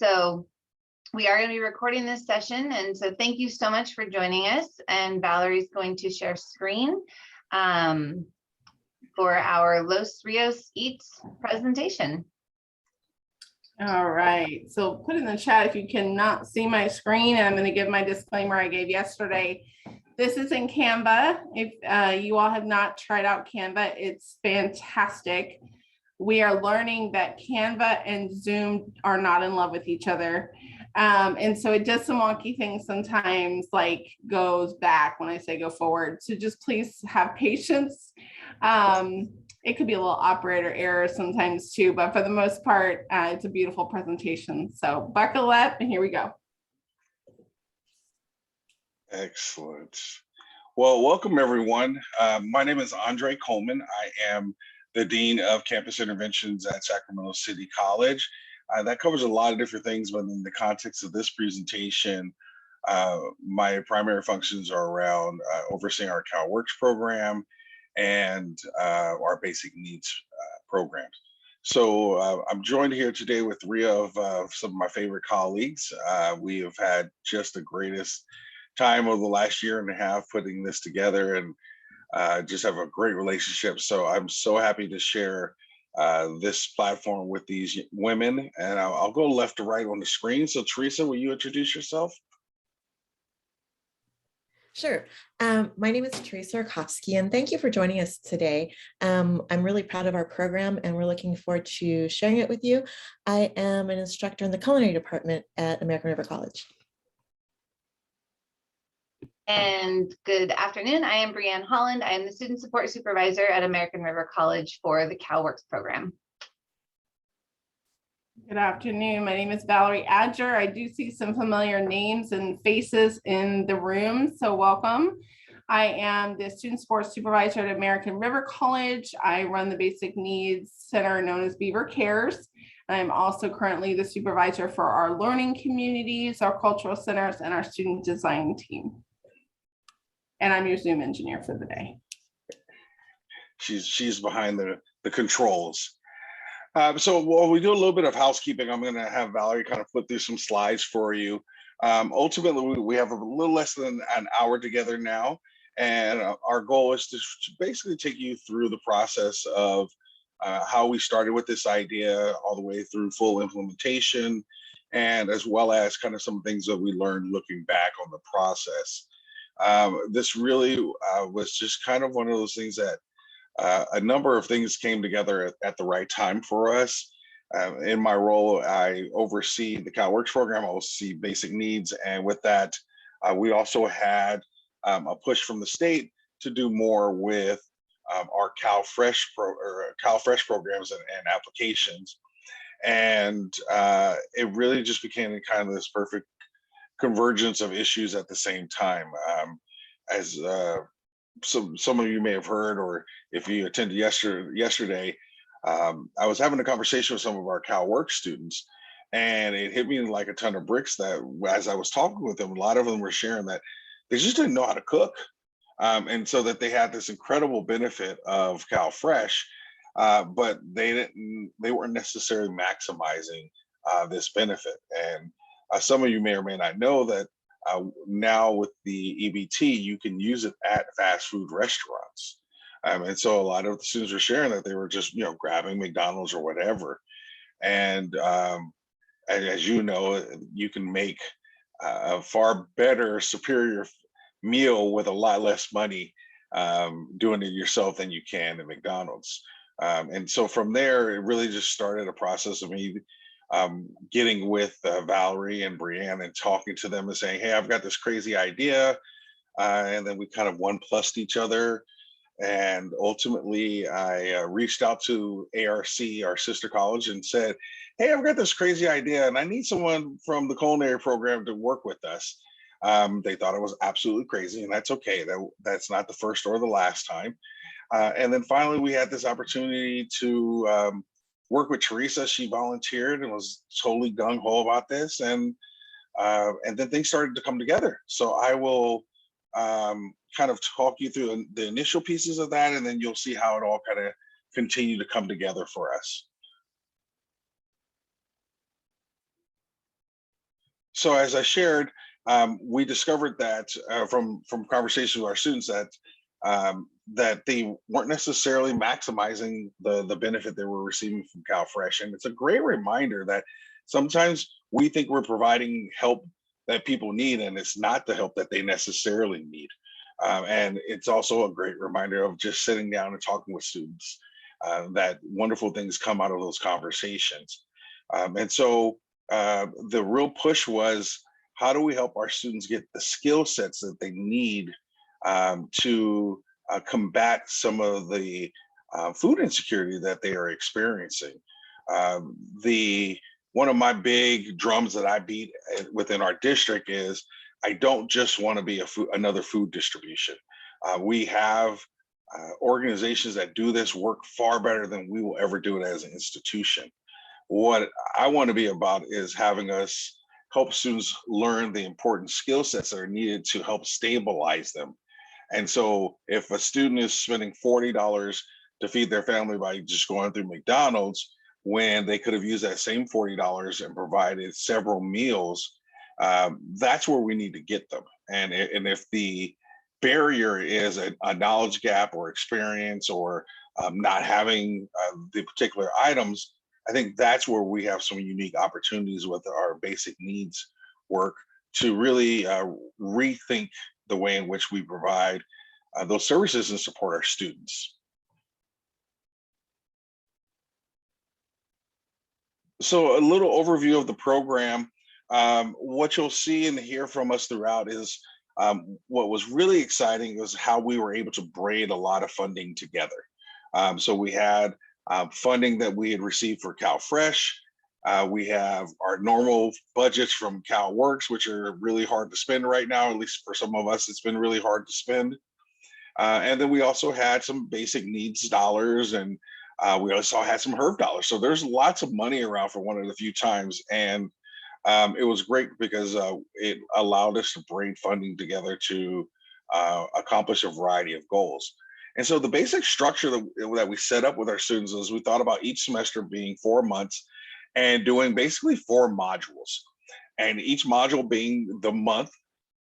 so we are going to be recording this session. And so thank you so much for joining us. And Valerie's going to share screen for our Los Rios Eats presentation. All right, so put in the chat if you cannot see my screen, and I'm going to give my disclaimer I gave yesterday. This is in Canva. If you all have not tried out Canva, it's fantastic. We are learning that Canva and Zoom are not in love with each other. And so it does some wonky things sometimes, like goes back when I say go forward. So just please have patience. It could be a little operator error sometimes too, but for the most part, it's a beautiful presentation. So buckle up and here we go. Excellent. Well, welcome everyone. My name is Andre Coleman. I am the Dean of Campus Interventions at Sacramento City College. That covers a lot of different things, but in the context of this presentation, my primary functions are around overseeing our CalWORKs program and our basic needs programs. So I'm joined here today with three of some of my favorite colleagues. We have had just the greatest time over the last year and a half putting this together, and just have a great relationship. So I'm so happy to share this platform with these women, and I'll go left to right on the screen. So Teresa, will you introduce yourself? Sure. My name is Teresa Rakowski, and thank you for joining us today. I'm really proud of our program, and we're looking forward to sharing it with you. I am an instructor in the culinary department at American River College. And good afternoon. I am Brianne Holland. I am the Student Support Supervisor at American River College for the CalWORKs program. Good afternoon. My name is Valerie Adger. I do see some familiar names and faces in the room, so welcome. I am the Student Support Supervisor at American River College. I run the Basic Needs Center known as Beaver Cares. I'm also currently the supervisor for our learning communities, our cultural centers, and our student design team. And I'm your Zoom engineer for the day. She's behind the controls. So while we do a little bit of housekeeping, I'm going to have Valerie kind of flip through some slides for you. Ultimately, we have a little less than an hour together now, and our goal is to basically take you through the process of how we started with this idea all the way through full implementation, and as well as kind of some things that we learned looking back on the process. This really was just kind of one of those things that a number of things came together at the right time for us. In my role, I oversee the CalWORKs program, I oversee basic needs, and with that, we also had a push from the state to do more with our CalFresh programs and applications. And it really just became kind of this perfect convergence of issues at the same time. As some of you may have heard, or if you attended yesterday, I was having a conversation with some of our CalWORKs students, and it hit me like a ton of bricks that as I was talking with them, a lot of them were sharing that they just didn't know how to cook. And so that they had this incredible benefit of CalFresh, but they weren't necessarily maximizing this benefit. And some of you may or may not know that now with the EBT, you can use it at fast food restaurants. And so a lot of the students were sharing that they were just, grabbing McDonald's or whatever. And as you know, you can make a far better, superior meal with a lot less money doing it yourself than you can at McDonald's. And so from there, it really just started a process of me getting with Valerie and Brianne and talking to them and saying, hey, I've got this crazy idea. And then we kind of one-plussed each other. And ultimately, I reached out to ARC, our sister college, and said, hey, I've got this crazy idea and I need someone from the culinary program to work with us. They thought it was absolutely crazy, and that's okay. That's not the first or the last time. And then finally, we had this opportunity to work with Teresa. She volunteered and was totally gung-ho about this, and then things started to come together. So I will kind of talk you through the initial pieces of that, and then you'll see how it all kind of continue to come together for us. So as I shared, we discovered that from conversations with our students that they weren't necessarily maximizing the benefit they were receiving from CalFresh. And it's a great reminder that sometimes we think we're providing help that people need, and it's not the help that they necessarily need. And it's also a great reminder of just sitting down and talking with students, that wonderful things come out of those conversations. And so the real push was, how do we help our students get the skill sets that they need to combat some of the food insecurity that they are experiencing? One of my big drums that I beat within our district is, I don't just want to be another food distribution. We have organizations that do this work far better than we will ever do it as an institution. What I want to be about is having us help students learn the important skill sets that are needed to help stabilize them. And so if a student is spending $40 to feed their family by just going through McDonald's, when they could have used that same $40 and provided several meals, that's where we need to get them. And if the barrier is a knowledge gap or experience, or not having the particular items, I think that's where we have some unique opportunities with our basic needs work to really rethink the way in which we provide those services and support our students. So a little overview of the program. What you'll see and hear from us throughout is what was really exciting was how we were able to braid a lot of funding together. So we had funding that we had received for CalFresh. We have our normal budgets from CalWORKs, which are really hard to spend right now, at least for some of us, it's been really hard to spend. And then we also had some basic needs dollars, and we also had some HERF dollars. So there's lots of money around for one of the few times. And it was great because it allowed us to bring funding together to accomplish a variety of goals. And so the basic structure that we set up with our students is, we thought about each semester being 4 months and doing basically 4 modules, and each module being the month.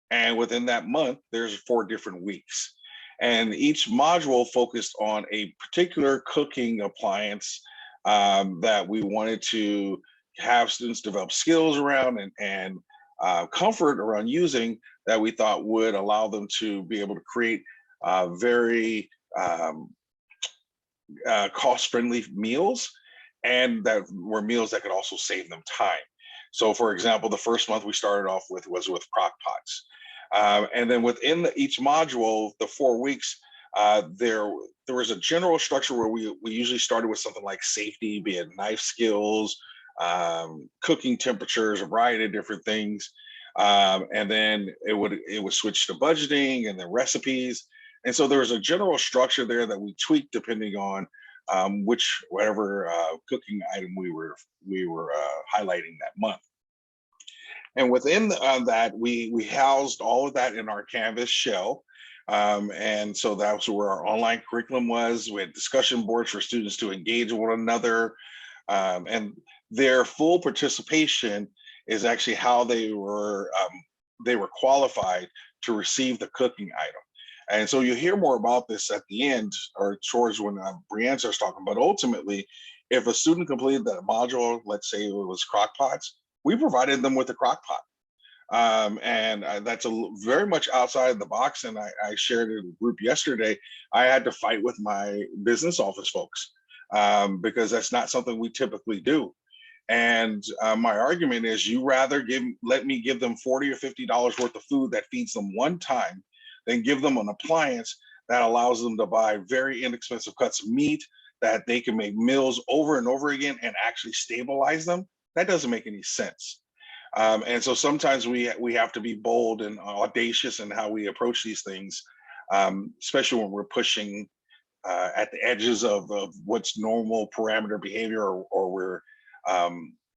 And within that month, there's 4 different weeks. And each module focused on a particular cooking appliance that we wanted to have students develop skills around and comfort around using, that we thought would allow them to be able to create very cost-friendly meals, and that were meals that could also save them time. So for example, the first month we started off with was with crock pots. And then within each module, the 4 weeks, there was a general structure where we usually started with something like safety, be it knife skills, cooking temperatures, a variety of different things. And then it would switch to budgeting and then recipes. And so there was a general structure there that we tweaked depending on whatever cooking item we were highlighting that month. And within that, we housed all of that in our Canvas shell. And so that's where our online curriculum was. We had discussion boards for students to engage with one another. And their full participation is actually how they were qualified to receive the cooking item. And so you'll hear more about this at the end, or towards when Brianne starts talking. But ultimately, if a student completed that module, let's say it was crock pots, we provided them with a crock pot. And that's very much outside the box. And I shared in a group yesterday, I had to fight with my business office folks because that's not something we typically do. And my argument is, you rather let me give them $40 or $50 worth of food that feeds them one time than give them an appliance that allows them to buy very inexpensive cuts of meat that they can make meals over and over again and actually stabilize them. That doesn't make any sense. And so sometimes we have to be bold and audacious in how we approach these things, especially when we're pushing at the edges of what's normal parameter behavior, or we're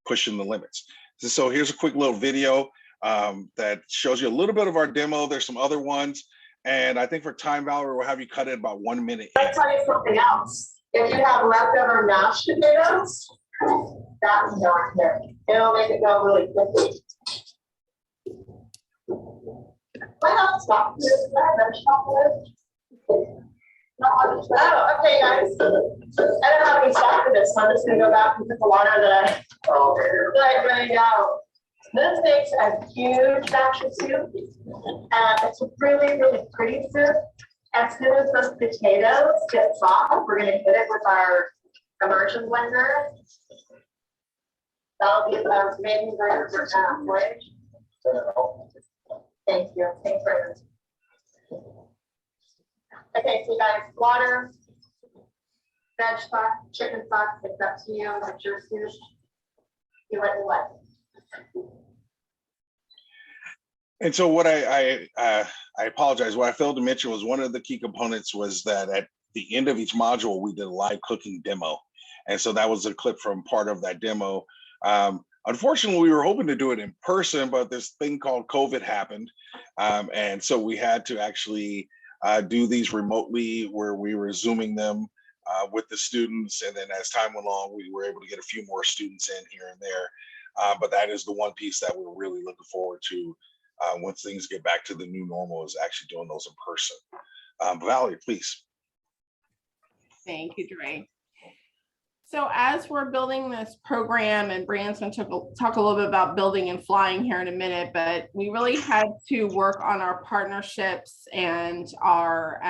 pushing the limits. So here's a quick little video that shows you a little bit of our demo. There's some other ones. And I think for time, Valerie, we'll have you cut it about 1 minute. I'll tell you something else. If you have leftover mashed potatoes, that's not good. It'll make it go really quickly. have stock this. I have chocolate. No, oh, okay, guys. I don't have any stock for this, so I'm just gonna go back and put the water that I drained out. This makes a huge batch of soup. It's a really, really pretty soup. As soon as those potatoes get soft, we're gonna hit it with our immersion blender. That'll be the main burger for porridge. Thank you. Thanks very much. Okay, so guys, water, veg stock, chicken stock, it's up to you. It's your soup. You what you like. And so what I apologize. What I failed to mention was one of the key components was that at the end of each module, we did a live cooking demo. And so that was a clip from part of that demo. Unfortunately, we were hoping to do it in person, but this thing called COVID happened. And so we had to actually do these remotely where we were Zooming them with the students. And then as time went along, we were able to get a few more students in here and there. But that is the one piece that we're really looking forward to once things get back to the new normal, is actually doing those in person. Valerie, please. Thank you, Dre. So as we're building this program, and Brian's going to talk a little bit about building and flying here in a minute, but we really had to work on our partnerships and our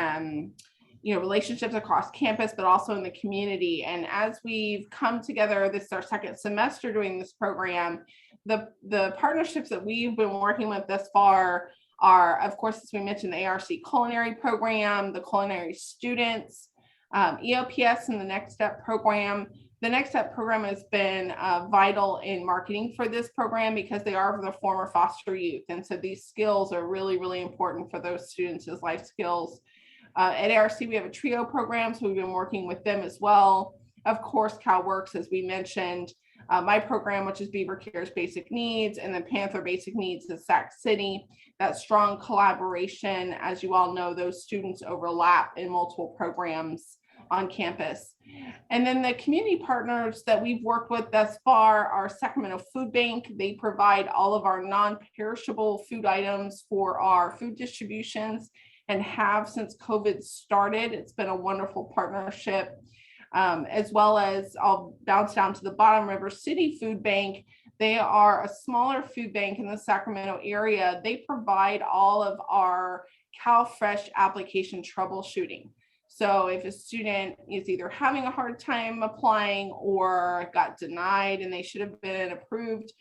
relationships across campus, but also in the community. And as we've come together, this is our second semester doing this program, the partnerships that we've been working with thus far are, of course, as we mentioned, the ARC Culinary Program, the culinary students, EOPS and the Next Step program. The Next Step program has been vital in marketing for this program because they are the former foster youth. And so these skills are really, really important for those students as life skills. At ARC, we have a trio program, so we've been working with them as well. Of course, CalWORKs, as we mentioned, my program, which is Beaver Cares Basic Needs, and then Panther Basic Needs is Sac City. That strong collaboration, as you all know, those students overlap in multiple programs on campus. And then the community partners that we've worked with thus far are Sacramento Food Bank. They provide all of our non-perishable food items for our food distributions and have since COVID started. It's been a wonderful partnership. As well as, I'll bounce down to the bottom, River City Food Bank. They are a smaller food bank in the Sacramento area. They provide all of our CalFresh application troubleshooting. So if a student is either having a hard time applying or got denied and they should have been approved,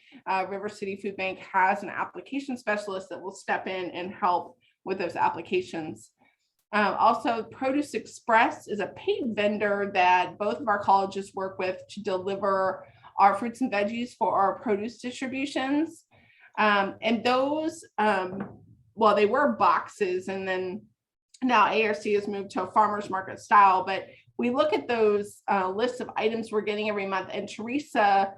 River City Food Bank has an application specialist that will step in and help with those applications. Also, Produce Express is a paid vendor that both of our colleges work with to deliver our fruits and veggies for our produce distributions. And those, well, they were boxes, and then now ARC has moved to a farmer's market style, but we look at those lists of items we're getting every month, and Teresa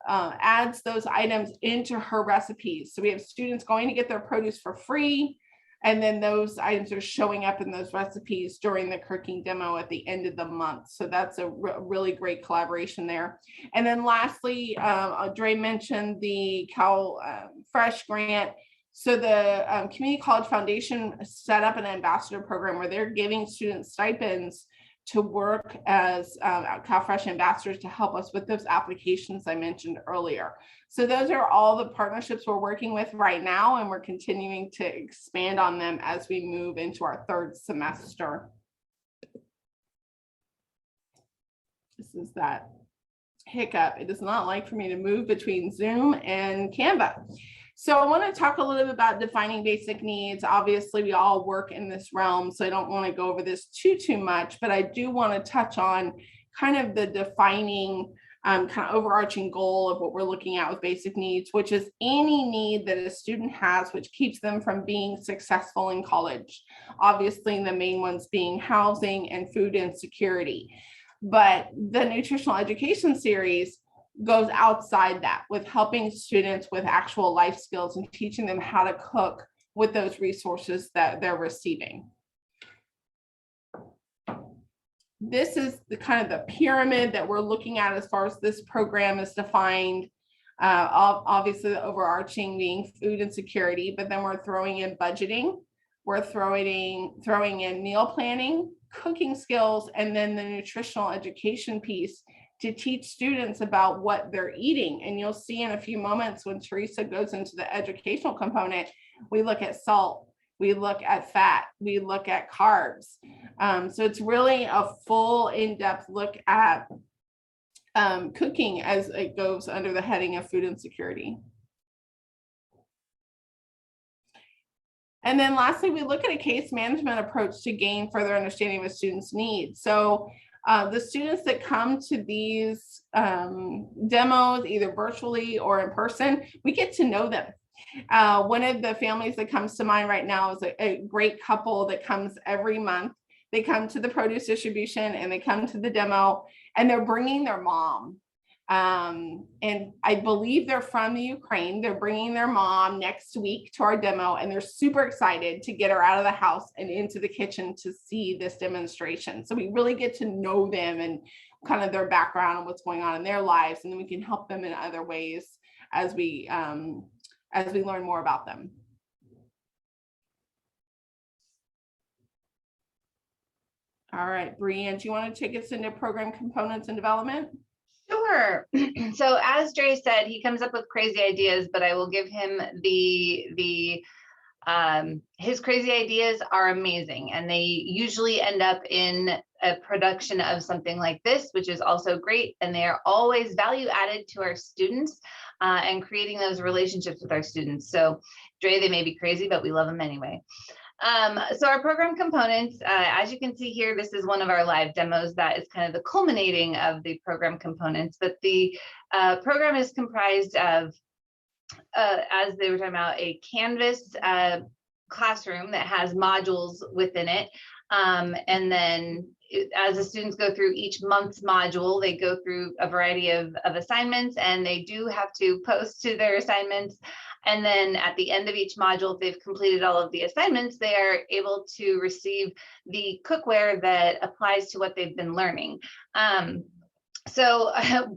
adds those items into her recipes. So we have students going to get their produce for free, and then those items are showing up in those recipes during the cooking demo at the end of the month. So that's a really great collaboration there. And then lastly, Dre mentioned the CalFresh grant. So the Community College Foundation set up an ambassador program where they're giving students stipends to work as CalFresh ambassadors to help us with those applications I mentioned earlier. So those are all the partnerships we're working with right now, and we're continuing to expand on them as we move into our third semester. This is that hiccup. It does not like for me to move between Zoom and Canva. So I want to talk a little bit about defining basic needs. Obviously, we all work in this realm, so I don't want to go over this too much, but I do want to touch on kind of the defining kind of overarching goal of what we're looking at with basic needs, which is any need that a student has which keeps them from being successful in college. Obviously, the main ones being housing and food insecurity. But the nutritional education series goes outside that with helping students with actual life skills and teaching them how to cook with those resources that they're receiving. This is the kind of the pyramid that we're looking at as far as this program is defined. Obviously, the overarching being food insecurity, but then we're throwing in budgeting, we're throwing in meal planning, cooking skills, and then the nutritional education piece to teach students about what they're eating. And you'll see in a few moments when Teresa goes into the educational component, we look at salt, we look at fat, we look at carbs. So it's really a full in-depth look at cooking as it goes under the heading of food insecurity. And then lastly, we look at a case management approach to gain further understanding of a student's needs. So the students that come to these demos, either virtually or in person, we get to know them. One of the families that comes to mind right now is a great couple that comes every month. They come to the produce distribution and they come to the demo, and they're bringing their mom. And I believe they're from the Ukraine. They're bringing their mom next week to our demo, and they're super excited to get her out of the house and into the kitchen to see this demonstration. So we really get to know them and kind of their background and what's going on in their lives, and then we can help them in other ways as we learn more about them. All right, Brianne, do you want to take us into program components and development? Sure. So as Dre said, he comes up with crazy ideas, but I will give him his crazy ideas are amazing, and they usually end up in a production of something like this, which is also great. And they are always value added to our students and creating those relationships with our students. So Dre, they may be crazy, but we love them anyway. So our program components, as you can see here, this is one of our live demos that is kind of the culminating of the program components, but the program is comprised of, as they were talking about, a Canvas classroom that has modules within it. And then as the students go through each month's module, they go through a variety of assignments, and they do have to post to their assignments. And then at the end of each module, if they've completed all of the assignments, they are able to receive the cookware that applies to what they've been learning. So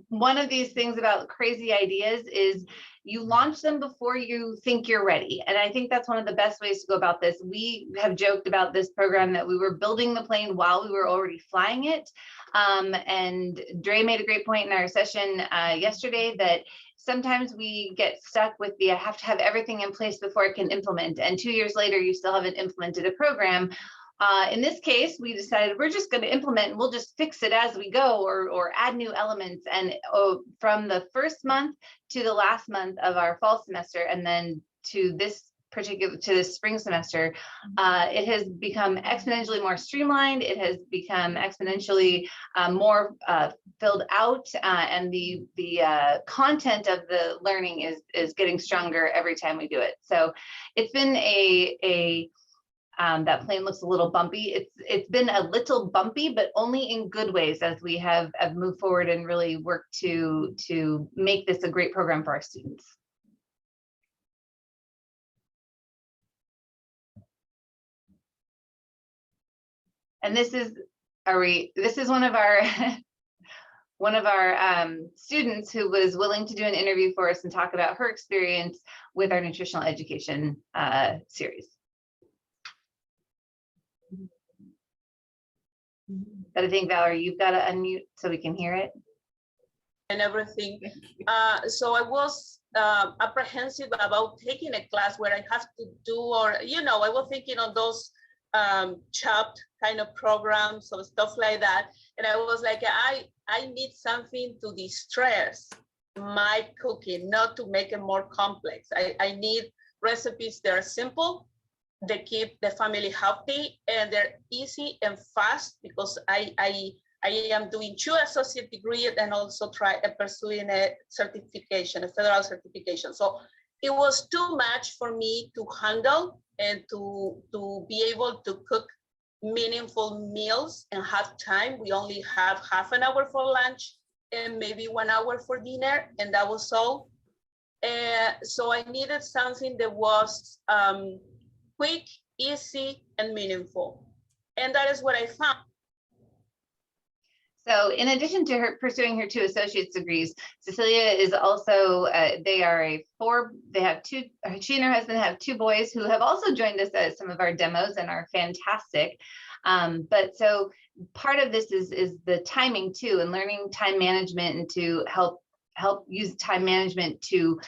one of these things about crazy ideas is you launch them before you think you're ready. And I think that's one of the best ways to go about this. We have joked about this program that we were building the plane while we were already flying it. And Dre made a great point in our session yesterday that sometimes we get stuck with I have to have everything in place before I can implement. And 2 years later, you still haven't implemented a program. In this case, we decided we're just going to implement and we'll just fix it as we go, or add new elements. And from the first month to the last month of our fall semester, and then to this spring semester, it has become exponentially more streamlined. It has become exponentially more filled out, and the content of the learning is getting stronger every time we do it. So it's been that plane looks a little bumpy. It's been a little bumpy, but only in good ways, as we have moved forward and really worked to make this a great program for our students. And this is one of our students who was willing to do an interview for us and talk about her experience with our nutritional education series. But I think, Valerie, you've got to unmute so we can hear it. And everything. So I was apprehensive about taking a class where I have to do, or, I was thinking on those chopped kind of programs or stuff like that. And I was like, I need something to distress my cooking, not to make it more complex. I need recipes that are simple, they keep the family healthy, and they're easy and fast, because I am doing 2 associate degrees and also pursuing a certification, a federal certification. So it was too much for me to handle and to be able to cook meaningful meals and have time. We only have half an hour for lunch and maybe 1 hour for dinner, and that was all. So I needed something that was quick, easy, and meaningful. And that is what I found. So in addition to her pursuing her 2 associate's degrees, Cecilia is also, they have 2, she and her husband have 2 boys who have also joined us at some of our demos and are fantastic. But so part of this is the timing too, and learning time management, and to help use time management to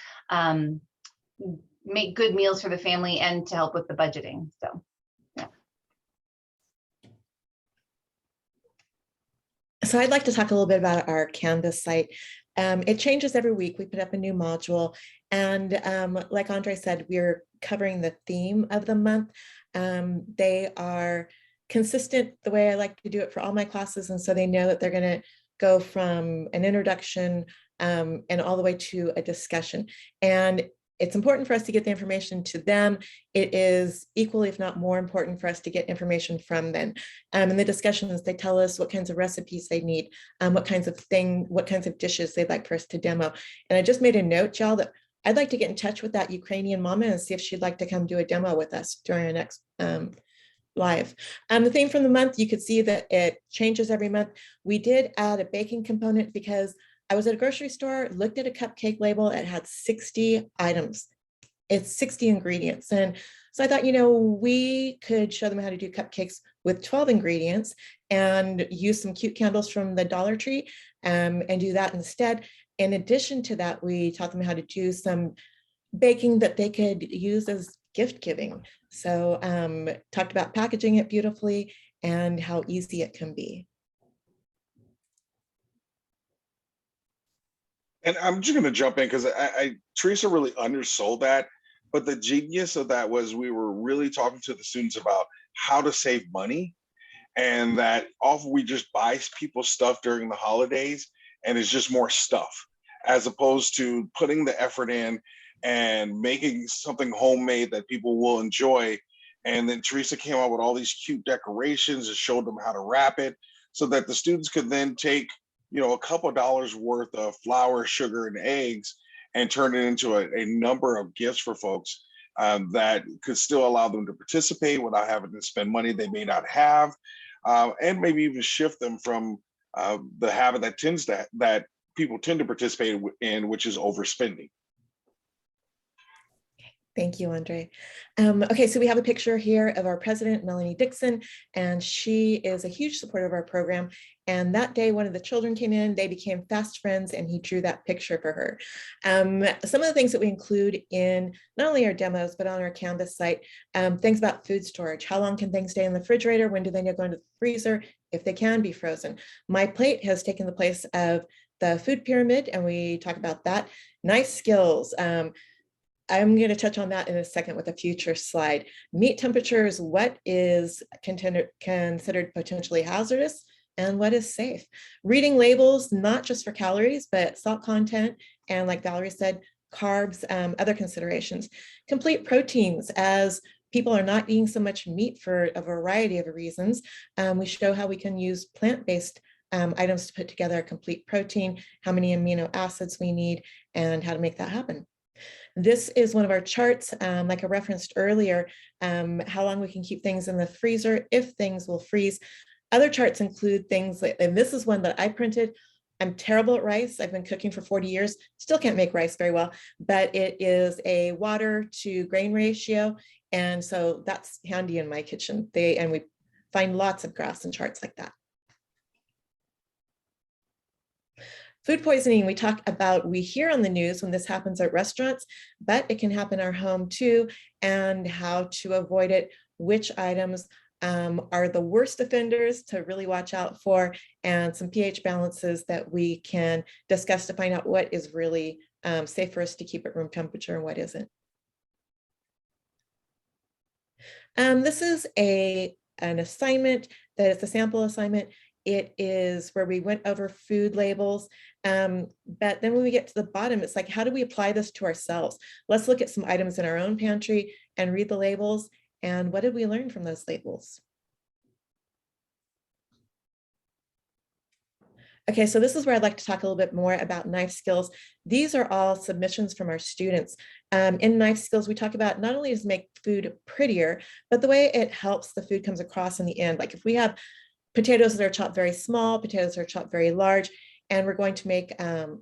make good meals for the family and to help with the budgeting. So. So I'd like to talk a little bit about our Canvas site. It changes every week. We put up a new module, and like Andre said, we're covering the theme of the month. They are consistent the way I like to do it for all my classes, and so they know that they're going to go from an introduction and all the way to a discussion. And it's important for us to get the information to them. It is equally, if not more important, for us to get information from them. In the discussions, they tell us what kinds of recipes they need, what kinds of dishes they'd like for us to demo. And I just made a note, y'all, that I'd like to get in touch with that Ukrainian mama and see if she'd like to come do a demo with us during our next live. The theme from the month, you could see that it changes every month. We did add a baking component because I was at a grocery store, looked at a cupcake label, it had 60 items. It's 60 ingredients. And so I thought, we could show them how to do cupcakes with 12 ingredients and use some cute candles from the Dollar Tree and do that instead. In addition to that, we taught them how to do some baking that they could use as gift giving. So talked about packaging it beautifully and how easy it can be. And I'm just going to jump in because Teresa really undersold that. But the genius of that was we were really talking to the students about how to save money, and that often we just buy people stuff during the holidays and it's just more stuff, as opposed to putting the effort in and making something homemade that people will enjoy. And then Teresa came out with all these cute decorations and showed them how to wrap it so that the students could then take a couple of dollars worth of flour, sugar, and eggs and turn it into a number of gifts for folks that could still allow them to participate without having to spend money they may not have, and maybe even shift them from the habit that people tend to participate in, which is overspending. Thank you, Andre. Okay, so we have a picture here of our president, Melanie Dixon, and she is a huge supporter of our program. And that day, one of the children came in, they became fast friends, and he drew that picture for her. Some of the things that we include in not only our demos, but on our Canvas site, things about food storage. How long can things stay in the refrigerator? When do they go into the freezer? If they can be frozen. My plate has taken the place of the food pyramid, and we talk about that. Nice skills. I'm going to touch on that in a second with a future slide. Meat temperatures, what is considered potentially hazardous and what is safe. Reading labels, not just for calories, but salt content, and like Valerie said, carbs, other considerations. Complete proteins, as people are not eating so much meat for a variety of reasons. We show how we can use plant-based items to put together a complete protein, how many amino acids we need, and how to make that happen. This is one of our charts, like I referenced earlier, how long we can keep things in the freezer, if things will freeze. Other charts include things like, and this is one that I printed. I'm terrible at rice. I've been cooking for 40 years, still can't make rice very well, but it is a water to grain ratio. And so that's handy in my kitchen. And we find lots of graphs and charts like that. Food poisoning, we talk about, we hear on the news when this happens at restaurants, but it can happen in our home too, and how to avoid it, which items are the worst offenders to really watch out for, and some pH balances that we can discuss to find out what is really safe for us to keep at room temperature and what isn't. This is an assignment that is a sample assignment. It is where we went over food labels, but then when we get to the bottom, it's like, how do we apply this to ourselves? Let's look at some items in our own pantry and read the labels, and what did we learn from those labels? Okay, so this is where I'd like to talk a little bit more about knife skills. These are all submissions from our students. In knife skills, we talk about not only does it make food prettier, but the way it helps the food comes across in the end. Like if we have potatoes that are chopped very small, potatoes that are chopped very large, and we're going to make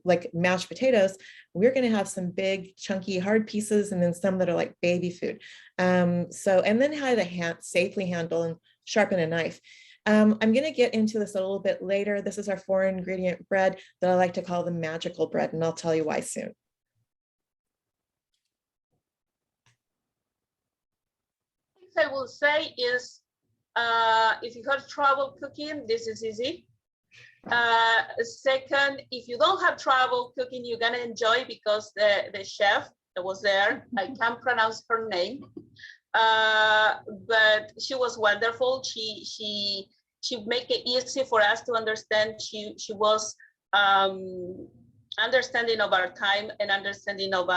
like mashed potatoes. We're going to have some big, chunky, hard pieces, and then some that are like baby food. And then how to safely handle and sharpen a knife. I'm going to get into this a little bit later. This is our 4-ingredient bread that I like to call the magical bread, and I'll tell you why soon. I will say is, if you have trouble cooking, this is easy. Second, if you don't have trouble cooking, you're gonna enjoy, because the chef that was there, I can't pronounce her name, but she was wonderful. She make it easy for us to understand. She was understanding of our time and understanding of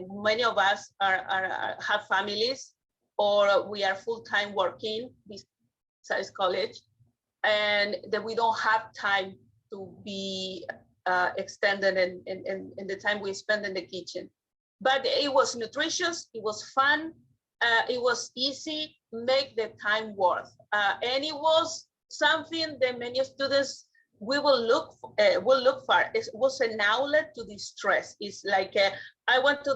many of us have families, or we are full-time working besides college, and that we don't have time to be extended in the time we spend in the kitchen. But it was nutritious, it was fun, it was easy, make the time worth. And it was something that many students will look for. It was an outlet to distress. It's like I went to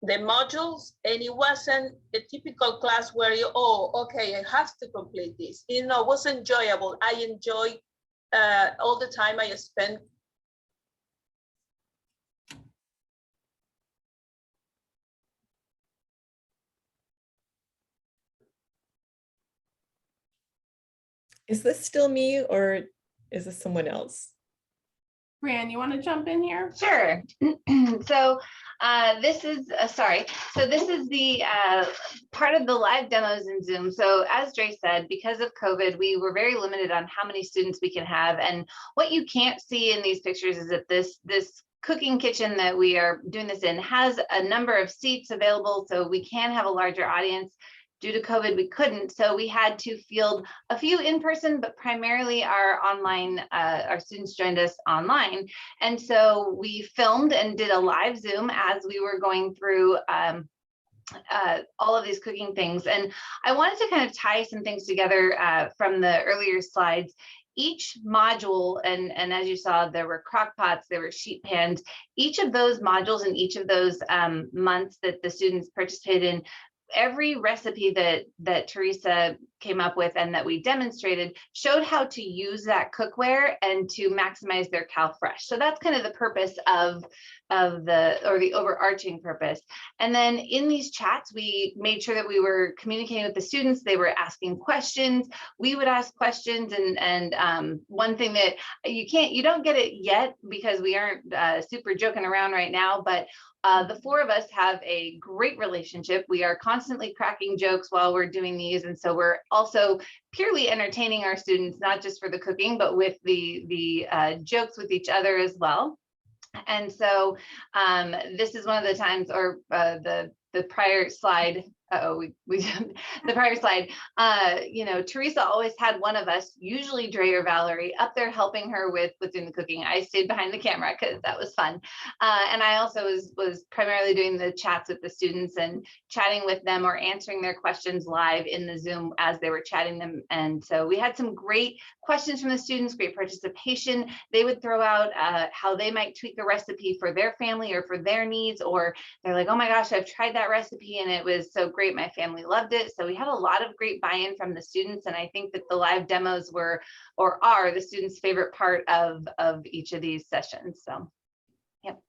the modules, and it wasn't a typical class where you, okay, I have to complete this. It was enjoyable. I enjoy all the time I spent. Is this still me, or is this someone else? Brianne, you want to jump in here? Sure. So this is, So this is the part of the live demos in Zoom. So as Dre said, because of COVID, we were very limited on how many students we can have. And what you can't see in these pictures is that this cooking kitchen that we are doing this in has a number of seats available, so we can have a larger audience. Due to COVID, we couldn't, so we had to field a few in person, but primarily our students joined us online. And so we filmed and did a live Zoom as we were going through all of these cooking things. And I wanted to kind of tie some things together from the earlier slides. Each module, and as you saw, there were crock pots, there were sheet pans. Each of those modules and each of those months that the students participated in, every recipe that Teresa came up with and that we demonstrated showed how to use that cookware and to maximize their CalFresh. So that's kind of the purpose of the overarching purpose. And then in these chats, we made sure that we were communicating with the students. They were asking questions. We would ask questions. And one thing that you don't get it yet because we aren't super joking around right now, but the four of us have a great relationship. We are constantly cracking jokes while we're doing these. And so we're also purely entertaining our students, not just for the cooking, but with the jokes with each other as well. And so this is one of the times, or the prior slide, the prior slide, Teresa always had one of us, usually Dre or Valerie, up there helping her with doing the cooking. I stayed behind the camera because that was fun. And I also was primarily doing the chats with the students and chatting with them or answering their questions live in the Zoom as they were chatting them. And so we had some great questions from the students, great participation. They would throw out how they might tweak a recipe for their family or for their needs, or they're like, oh my gosh, I've tried that recipe and it was so great. My family loved it. So we had a lot of great buy-in from the students. And I think that the live demos were, or are, the students' favorite part of each of these sessions. So, yep.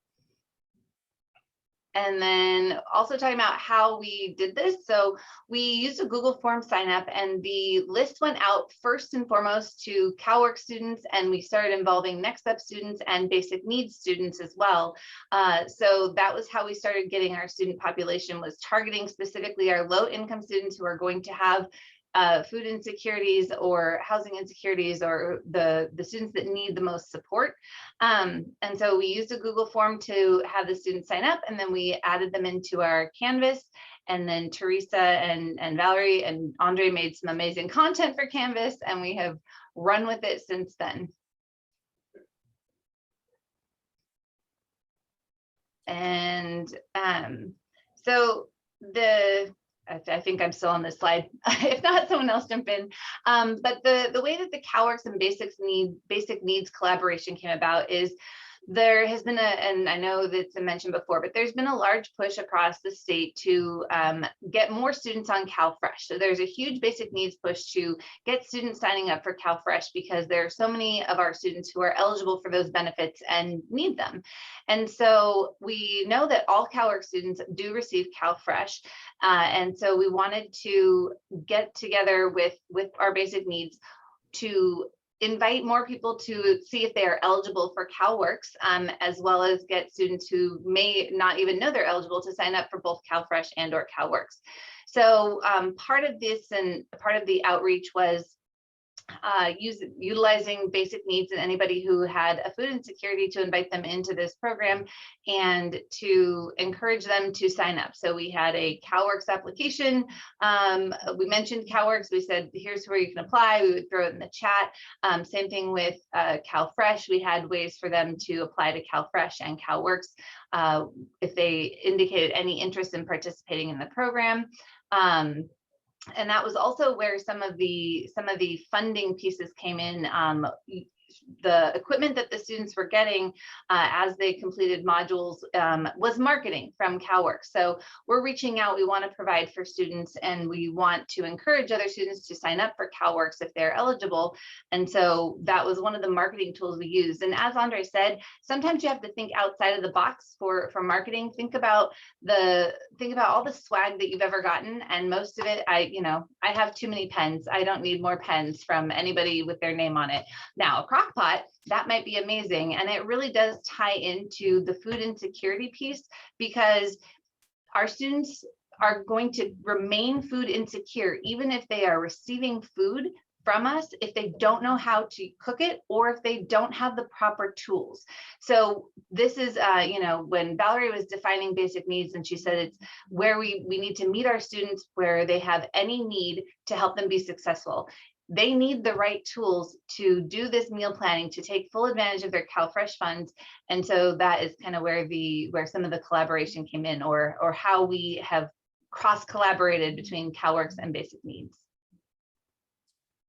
And then also talking about how we did this. So we used a Google form sign up, and the list went out first and foremost to CalWORKs students, and we started involving Next Step students and basic needs students as well. So that was how we started getting our student population, was targeting specifically our low income students who are going to have food insecurities or housing insecurities, or the students that need the most support. And so we used a Google form to have the students sign up, and then we added them into our Canvas. And then Teresa and Valerie and Andre made some amazing content for Canvas, and we have run with it since then. And so I think I'm still on this slide. If not, someone else jump in. But the way that the CalWORKs and basic needs collaboration came about is there has been and I know that's been mentioned before, but there's been a large push across the state to get more students on CalFresh. So there's a huge basic needs push to get students signing up for CalFresh because there are so many of our students who are eligible for those benefits and need them. And so we know that all CalWORK students do receive CalFresh. And so we wanted to get together with our basic needs to invite more people to see if they are eligible for CalWORKs, as well as get students who may not even know they're eligible to sign up for both CalFresh and or CalWORKs. So part of this and part of the outreach was utilizing basic needs and anybody who had a food insecurity to invite them into this program and to encourage them to sign up. So we had a CalWORKs application. We mentioned CalWORKs. We said, here's where you can apply. We would throw it in the chat. Same thing with CalFresh. We had ways for them to apply to CalFresh and CalWORKs if they indicated any interest in participating in the program. And that was also where some of the funding pieces came in. The equipment that the students were getting as they completed modules was marketing from CalWORKs. So we're reaching out. We want to provide for students, and we want to encourage other students to sign up for CalWORKs if they're eligible. And so that was one of the marketing tools we used. And as Andre said, sometimes you have to think outside of the box for marketing. Think about all the swag that you've ever gotten, and most of it, I have too many pens. I don't need more pens from anybody with their name on it. Now, a crock pot, that might be amazing. And it really does tie into the food insecurity piece, because our students are going to remain food insecure, even if they are receiving food from us, if they don't know how to cook it or if they don't have the proper tools. So this is, when Valerie was defining basic needs, and she said it's where we need to meet our students where they have any need to help them be successful. They need the right tools to do this meal planning, to take full advantage of their CalFresh funds. And so that is kind of where some of the collaboration came in, or how we have cross collaborated between CalWORKs and basic needs.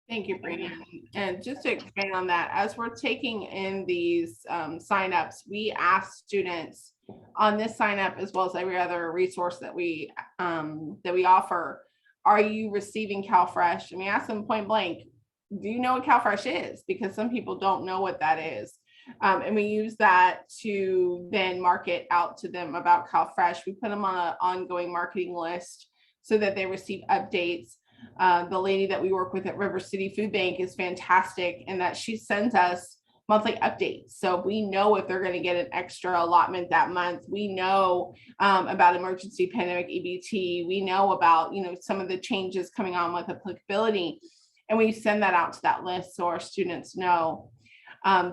Thank you, Brady. And just to expand on that, as we're taking in these signups, we ask students on this sign up, as well as every other resource that we offer, are you receiving CalFresh? And we ask them point blank, do you know what CalFresh is? Because some people don't know what that is. And we use that to then market out to them about CalFresh. We put them on an ongoing marketing list so that they receive updates. The lady that we work with at River City Food Bank is fantastic in that she sends us monthly updates. So we know if they're going to get an extra allotment that month. We know about emergency pandemic EBT. We know about, some of the changes coming on with applicability. And we send that out to that list so our students know.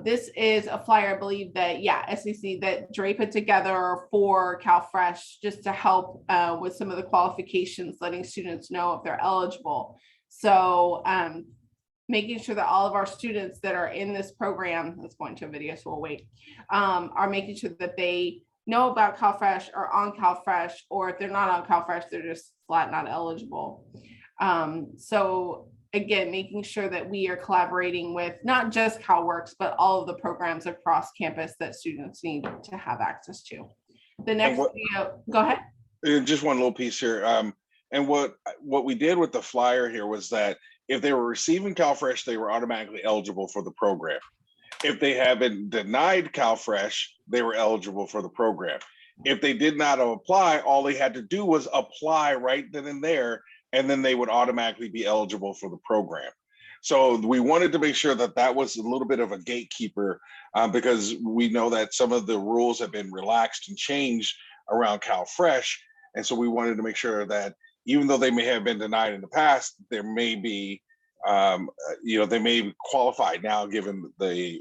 This is a flyer, I believe that, SEC, that Dre put together for CalFresh, just to help with some of the qualifications, letting students know if they're eligible. So making sure that all of our students that are in this program, let's go into a video, so we'll wait, are making sure that they know about CalFresh, or on CalFresh, or if they're not on CalFresh, they're just flat not eligible. So again, making sure that we are collaborating with not just CalWORKs, but all of the programs across campus that students need to have access to. The next video, go ahead. Just one little piece here. And what we did with the flyer here was that if they were receiving CalFresh, they were automatically eligible for the program. If they have been denied CalFresh, they were eligible for the program. If they did not apply, all they had to do was apply right then and there, and then they would automatically be eligible for the program. So we wanted to make sure that that was a little bit of a gatekeeper, because we know that some of the rules have been relaxed and changed around CalFresh. And so we wanted to make sure that even though they may have been denied in the past, there may be, they may be qualified now given the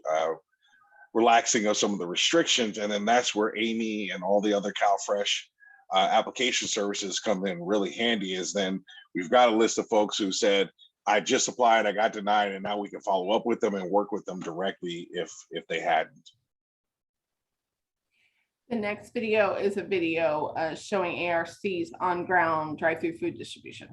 relaxing of some of the restrictions. And then that's where Amy and all the other CalFresh application services come in really handy, is then we've got a list of folks who said, I just applied, I got denied, and now we can follow up with them and work with them directly if they hadn't. The next video is a video showing ARC's on-ground drive-through food distribution.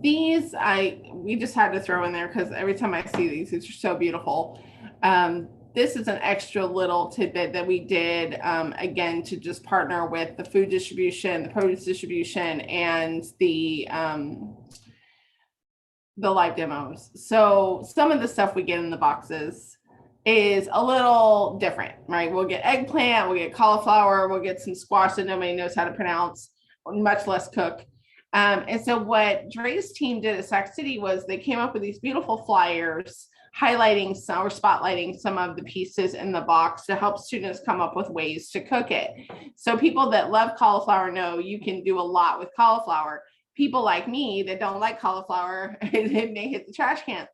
These we just had to throw in there because every time I see these are so beautiful. This is an extra little tidbit that we did, again, to just partner with the food distribution, the produce distribution, and the live demos. So some of the stuff we get in the boxes is a little different, right? We'll get eggplant, we'll get cauliflower, we'll get some squash that nobody knows how to pronounce, much less cook. And so what Dre's team did at Sac City was they came up with these beautiful flyers highlighting some or spotlighting some of the pieces in the box to help students come up with ways to cook it. So people that love cauliflower know you can do a lot with cauliflower. People like me that don't like cauliflower, it may hit the trash can.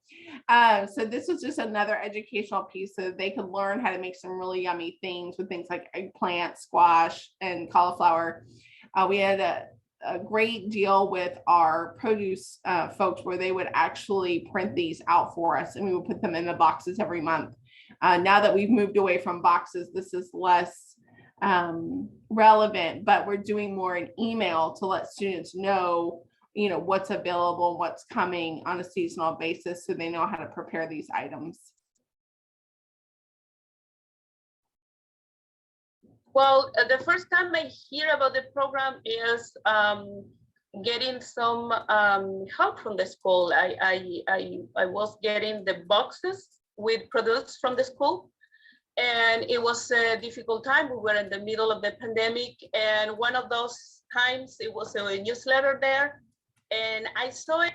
So this was just another educational piece so that they could learn how to make some really yummy things with things like eggplant, squash, and cauliflower. We had a great deal with our produce folks where they would actually print these out for us and we would put them in the boxes every month. Now that we've moved away from boxes, this is less relevant, but we're doing more in email to let students know, what's available and what's coming on a seasonal basis so they know how to prepare these items. Well, the first time I hear about the program is getting some help from the school. I was getting the boxes with products from the school, and it was a difficult time. We were in the middle of the pandemic, and one of those times it was a newsletter there, and I saw it,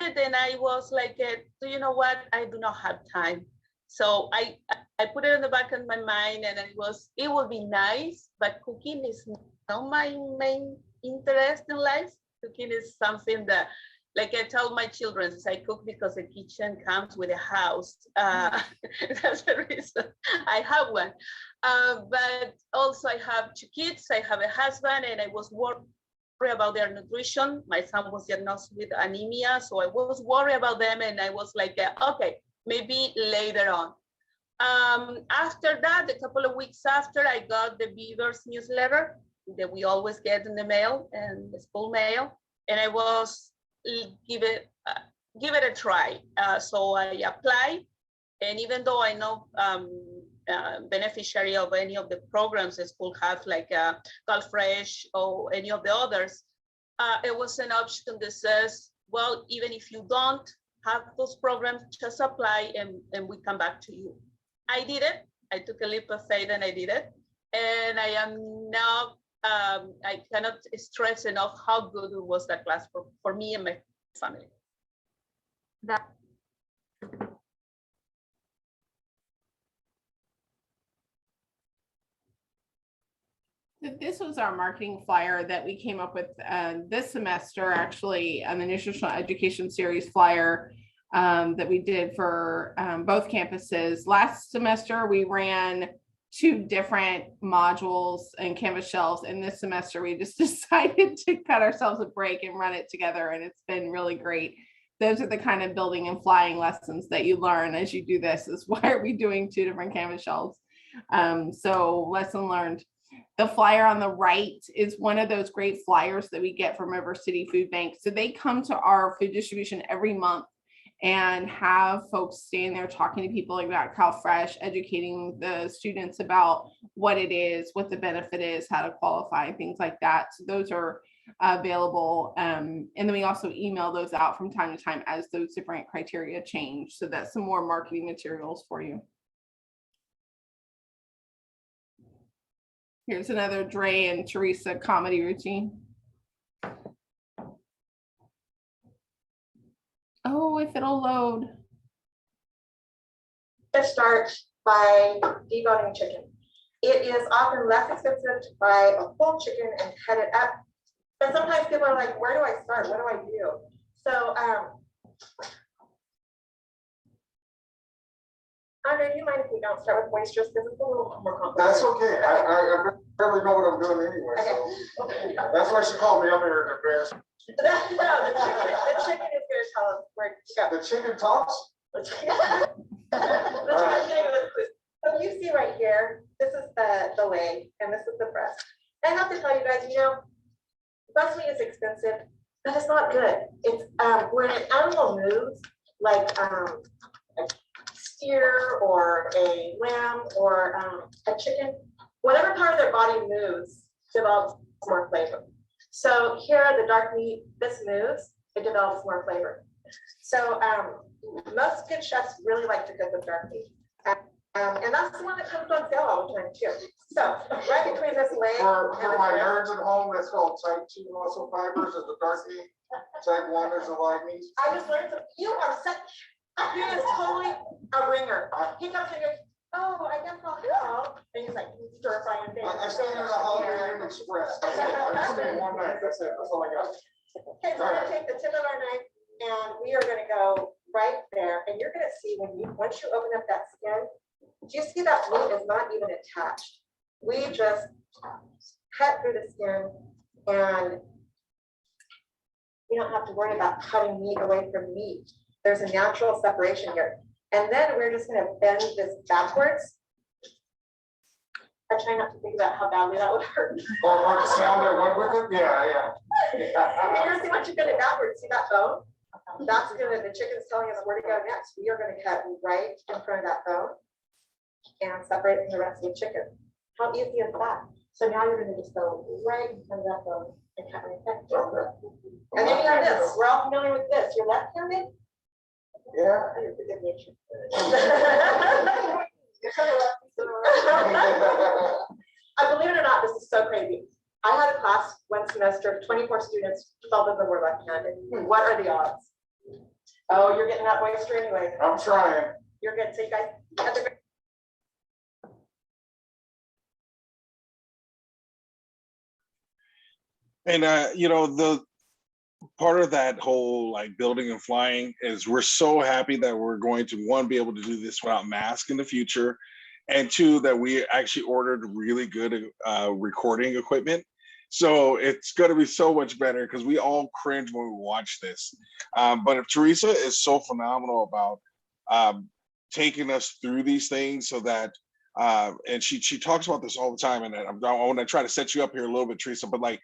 and I was like, do you know what? I do not have time. So I put it in the back of my mind, and it would be nice, but cooking is not my main interest in life. Cooking is something that, like I tell my children, I cook because the kitchen comes with a house. That's the reason I have one. But also I have 2 kids, I have a husband, and I was worried about their nutrition. My son was diagnosed with anemia, so I was worried about them, and I was like, okay, maybe later on. After that, a couple of weeks after, I got the Beavers newsletter that we always get in the mail and the school mail, and I was give it a try. So I applied, and even though I know beneficiary of any of the programs the school have, like CalFresh or any of the others, it was an option that says, well, even if you don't have those programs, just apply and we come back to you. I did it. I took a leap of faith and I did it. And I am now, I cannot stress enough how good it was that class for me and my family. This was our marketing flyer that we came up with this semester, actually, the nutritional education series flyer that we did for both campuses. Last semester, we ran 2 different modules and Canvas shelves, and this semester we just decided to cut ourselves a break and run it together, and it's been really great those are the kind of building and flying lessons that you learn as you do this. Is why are we doing 2 different canvas shelves? So lesson learned. The flyer on the right is one of those great flyers that we get from River City Food Bank. So they come to our food distribution every month and have folks stand there talking to people about CalFresh, educating the students about what it is, what the benefit is, how to qualify, things like that. So those are available. And then we also email those out from time to time as those different criteria change. So that's some more marketing materials for you. Here's another Dre and Teresa comedy routine. Oh, if it'll load. Let's start by deboning chicken. It is often less expensive to buy a whole chicken and cut it up. But sometimes people are like, where do I start? What do I do? So, Andre, do you mind if we don't start with oysters? Because it's a little more complicated. That's okay. I barely know what I'm doing anyway. So that's why she called me up here to embarrass me. No, the chicken is going to tell us where to go. The chicken talks? The chicken so you see right here, this is the leg and this is the breast. And I have to tell you guys, you know, breast meat is expensive, but it's not good. It's when an animal moves, like a steer or a lamb or a chicken, whatever part of their body moves develops more flavor. So here, the dark meat, this moves, it develops more flavor. So most good chefs really like to cook with dark meat. And that's the one that comes on sale all the time too. So right between this leg For and my the nerds at home, that's called type 2 muscle fibers is the dark meat. Type 1 is the light meat. I just learned something. You are such, he is totally a ringer. He comes in and goes, oh, I guess I'll help. And he's like, stir frying things. I stay in the Holiday Inn Express. That's it. I stay one night. That's it. That's all I got. Okay, so we're gonna take the tip of our knife and we are gonna go right there. And you're gonna see once you open up that skin, do you see that meat is not even attached? We just cut through the skin and you don't have to worry about cutting meat away from meat. There's a natural separation here. And then we're just gonna bend this backwards. I try not to think about how badly that would hurt. Or the sound that went with it? Yeah. You're gonna see once you bend it backwards, see that bone? That's the chicken's telling us where to go next. We are gonna cut right in front of that bone and separate it from the rest of the chicken. How easy is that? So now you're gonna just go right in front of that bone and cut right there. Okay. And then you have this. We're all familiar with this. You're left-handed? Yeah. Oh, you're good nature. Believe it or not, this is so crazy. I had a class one semester, 24 students, 12 of them were left-handed. What are the odds? Oh, you're getting that oyster anyway. I'm trying. You're good. So you guys have the And you know, the part of that whole like building and flying is we're so happy that we're going to, one, be able to do this without masks in the future, and two, that we actually ordered really good recording equipment. So it's going to be so much better because we all cringe when we watch this. But if Teresa is so phenomenal about taking us through these things so that, and she talks about this all the time, and I want to try to set you up here a little bit, Teresa, but like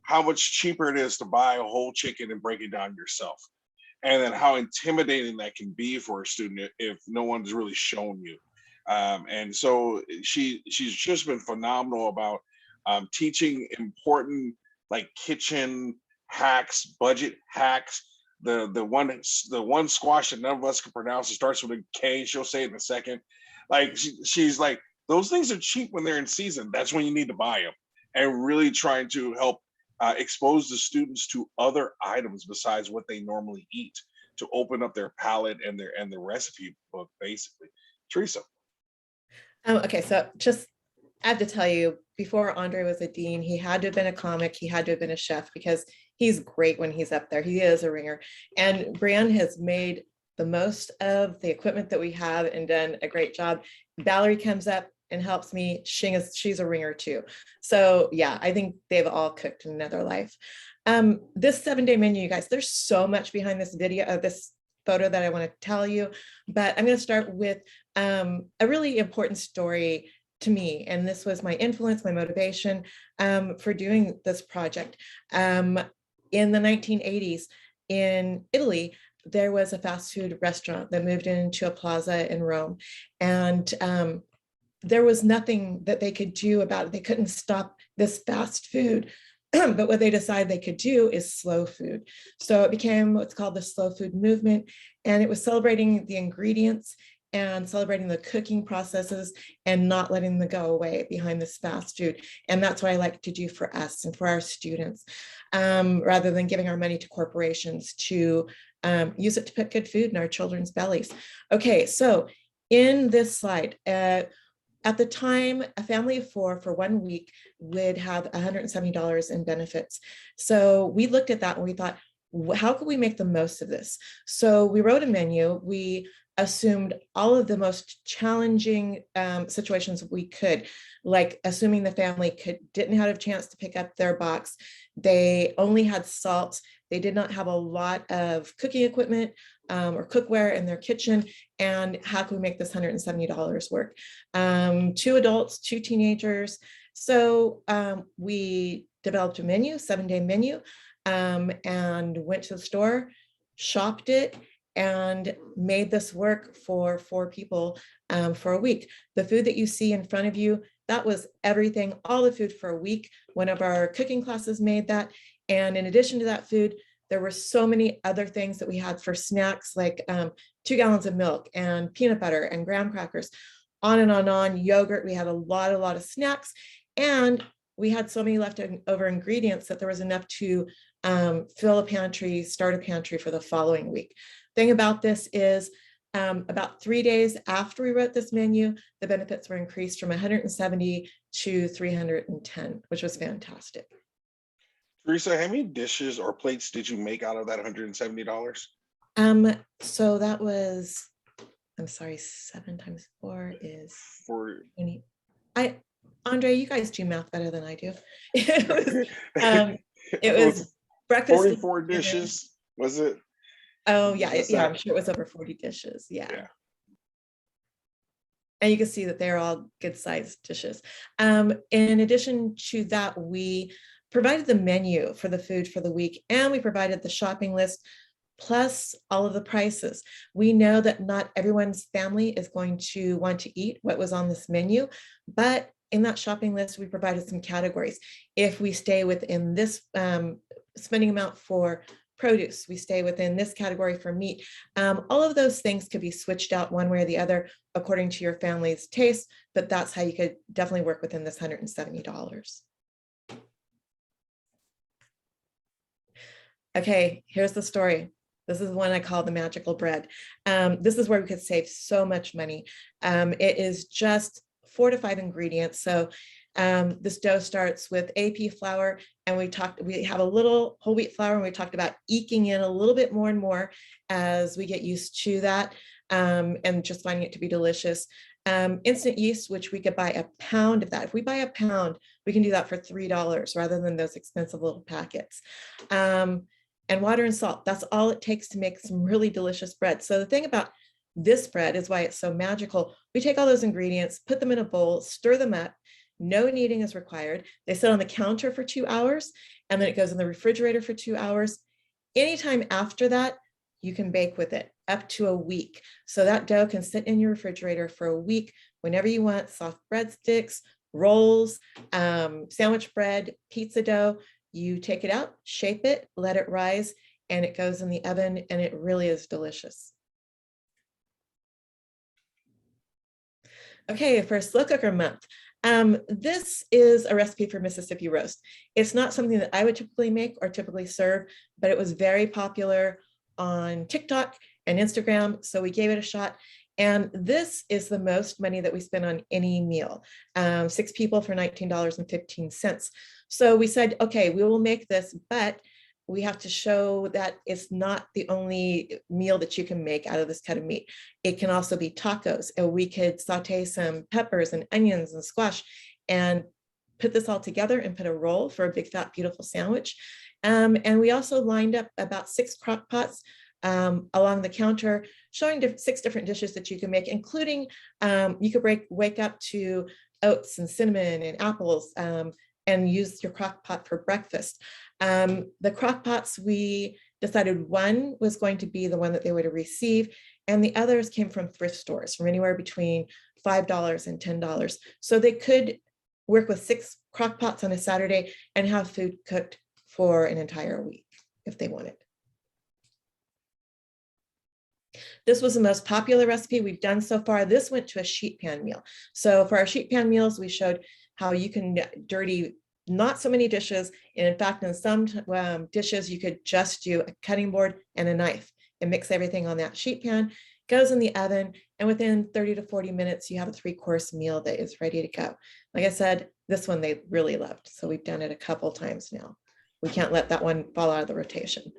how much cheaper it is to buy a whole chicken and break it down yourself. And then how intimidating that can be for a student if no one's really shown you. And so she's just been phenomenal about teaching important like kitchen hacks, budget hacks. The one squash that none of us can pronounce, it starts with a K. She'll say it in a second. Like she's like, those things are cheap when they're in season. That's when you need to buy them. And really trying to help expose the students to other items besides what they normally eat, to open up their palate and their recipe book, basically. Teresa. Okay, so just I have to tell you, before Andre was a dean, he had to have been a comic, he had to have been a chef, because he's great when he's up there. He is a ringer. And Brian has made the most of the equipment that we have and done a great job. Valerie comes up and helps me. She's a ringer too. So yeah, I think they've all cooked in another life. This 7-day menu, you guys, there's so much behind this video, this photo that I want to tell you, but I'm going to start with a really important story to me. And this was my influence, my motivation for doing this project. In the 1980s in Italy, there was a fast food restaurant that moved into a plaza in Rome. And there was nothing that they could do about it. They couldn't stop this fast food. But what they decided they could do is slow food. So it became what's called the slow food movement. And it was celebrating the ingredients and celebrating the cooking processes and not letting them go away behind this fast food. And that's what I like to do for us and for our students, rather than giving our money to corporations to use it to put good food in our children's bellies. Okay, so in this slide, at the time, a family of 4 for 1 week would have $170 in benefits. So we looked at that and we thought, how could we make the most of this? So we wrote a menu. We assumed all of the most challenging situations we could, like assuming the family didn't have a chance to pick up their box. They only had salt. They did not have a lot of cooking equipment or cookware in their kitchen. And how can we make this $170 work? 2 adults, 2 teenagers. So we developed a menu, 7-day menu, and went to the store, shopped it, and made this work for 4 people for a week. The food that you see in front of you, that was everything, all the food for a week. One of our cooking classes made that. And in addition to that food, there were so many other things that we had for snacks, like 2 gallons of milk and peanut butter and graham crackers, on and on, yogurt. We had a lot of snacks. And we had so many leftover ingredients that there was enough to fill a pantry, start a pantry for the following week. Thing about this is about 3 days after we wrote this menu, the benefits were increased from 170 to 310, which was fantastic. Teresa, how many dishes or plates did you make out of that $170? So that was, I'm sorry, 7 times 4 is 20. Andre, you guys do math better than I do. It was breakfast. 44 dishes, was it? Oh yeah, I'm sure it was over 40 dishes. Yeah. And you can see that they're all good sized dishes. In addition to that, we provided the menu for the food for the week, and we provided the shopping list plus all of the prices. We know that not everyone's family is going to want to eat what was on this menu, but in that shopping list, we provided some categories. If we stay within this spending amount for produce, we stay within this category for meat. All of those things could be switched out one way or the other according to your family's taste, but that's how you could definitely work within this $170. Okay, here's the story. This is one I call the magical bread. This is where we could save so much money. It is just 4 to 5 ingredients. So this dough starts with AP flour, and we have a little whole wheat flour, and we talked about eking in a little bit more and more as we get used to that, and just finding it to be delicious. Instant yeast, which we could buy a pound of that. If we buy a pound, we can do that for $3 rather than those expensive little packets. And water and salt, that's all it takes to make some really delicious bread. So the thing about this bread is why it's so magical. We take all those ingredients, put them in a bowl, stir them up. No kneading is required. They sit on the counter for 2 hours, and then it goes in the refrigerator for 2 hours. Anytime after that, you can bake with it up to a week. So that dough can sit in your refrigerator for a week whenever you want. Soft breadsticks, rolls, sandwich bread, pizza dough. You take it out, shape it, let it rise, and it goes in the oven, and it really is delicious. Okay, for slow cooker month. This is a recipe for Mississippi roast. It's not something that I would typically make or typically serve, but it was very popular on TikTok and Instagram, so we gave it a shot. And this is the most money that we spend on any meal, 6 people for $19.15. So we said, okay, we will make this, but we have to show that it's not the only meal that you can make out of this cut of meat. It can also be tacos, and we could saute some peppers and onions and squash and put this all together and put a roll for a big, fat, beautiful sandwich. And we also lined up about 6 crock pots along the counter, showing 6 different dishes that you can make, including you could wake up to oats and cinnamon and apples and use your crock pot for breakfast. The crock pots, we decided one was going to be the one that they would receive, and the others came from thrift stores from anywhere between $5 and $10. So they could work with 6 crock pots on a Saturday and have food cooked for an entire week if they wanted. This was the most popular recipe we've done so far. This went to a sheet pan meal. So for our sheet pan meals, we showed how you can dirty not so many dishes. And in fact, in some dishes, you could just do a cutting board and a knife and mix everything on that sheet pan, goes in the oven, and within 30 to 40 minutes, you have a 3-course meal that is ready to go. Like I said, this one they really loved. So we've done it a couple times now. We can't let that one fall out of the rotation.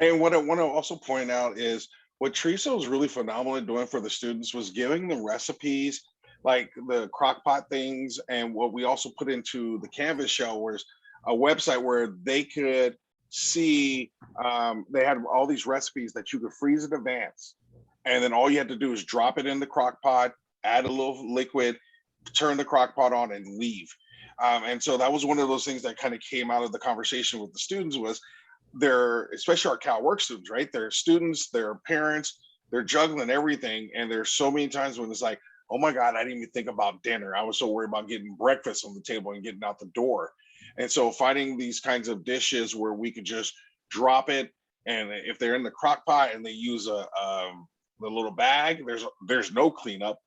And what I want to also point out is what Teresa was really phenomenal at doing for the students was giving them recipes like the crock pot things. And what we also put into the Canvas shell was a website where they could see, they had all these recipes that you could freeze in advance. And then all you had to do is drop it in the crock pot, add a little liquid, turn the crock pot on and leave. And so that was one of those things that kind of came out of the conversation with the students was especially our CalWORK students, right? They're students, they're parents, they're juggling everything. And there's so many times when it's like, oh my God, I didn't even think about dinner. I was so worried about getting breakfast on the table and getting out the door. And so finding these kinds of dishes where we could just drop it. And if they're in the crock pot and they use the little bag, there's no cleanup.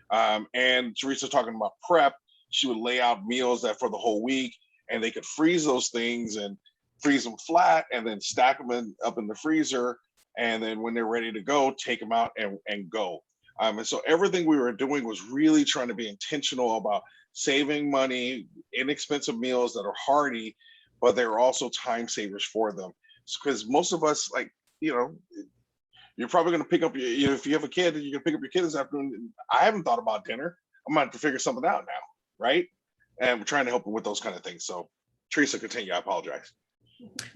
And Teresa talking about prep, she would lay out meals that for the whole week, and they could freeze those things and freeze them flat and then stack them up in the freezer. And then when they're ready to go, take them out and go. And so everything we were doing was really trying to be intentional about saving money, inexpensive meals that are hearty, but they're also time savers for them. Because most of us, like, you're probably going to pick up, if you have a kid, you're going to pick up your kid this afternoon. I haven't thought about dinner. I'm going to have to figure something out now, right? And we're trying to help them with those kind of things. So Teresa, continue. I apologize.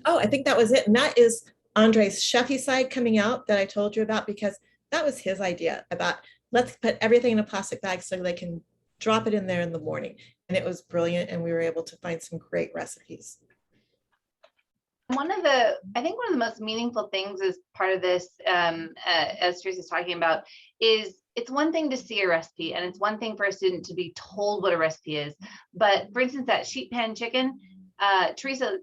Oh, I think that was it. And that is Andre's chefy side coming out that I told you about, because that was his idea about let's put everything in a plastic bag so they can drop it in there in the morning. And it was brilliant. And we were able to find some great recipes. I think one of the most meaningful things as part of this, as Teresa's talking about, is it's one thing to see a recipe and it's one thing for a student to be told what a recipe is. But for instance, that sheet pan chicken, Teresa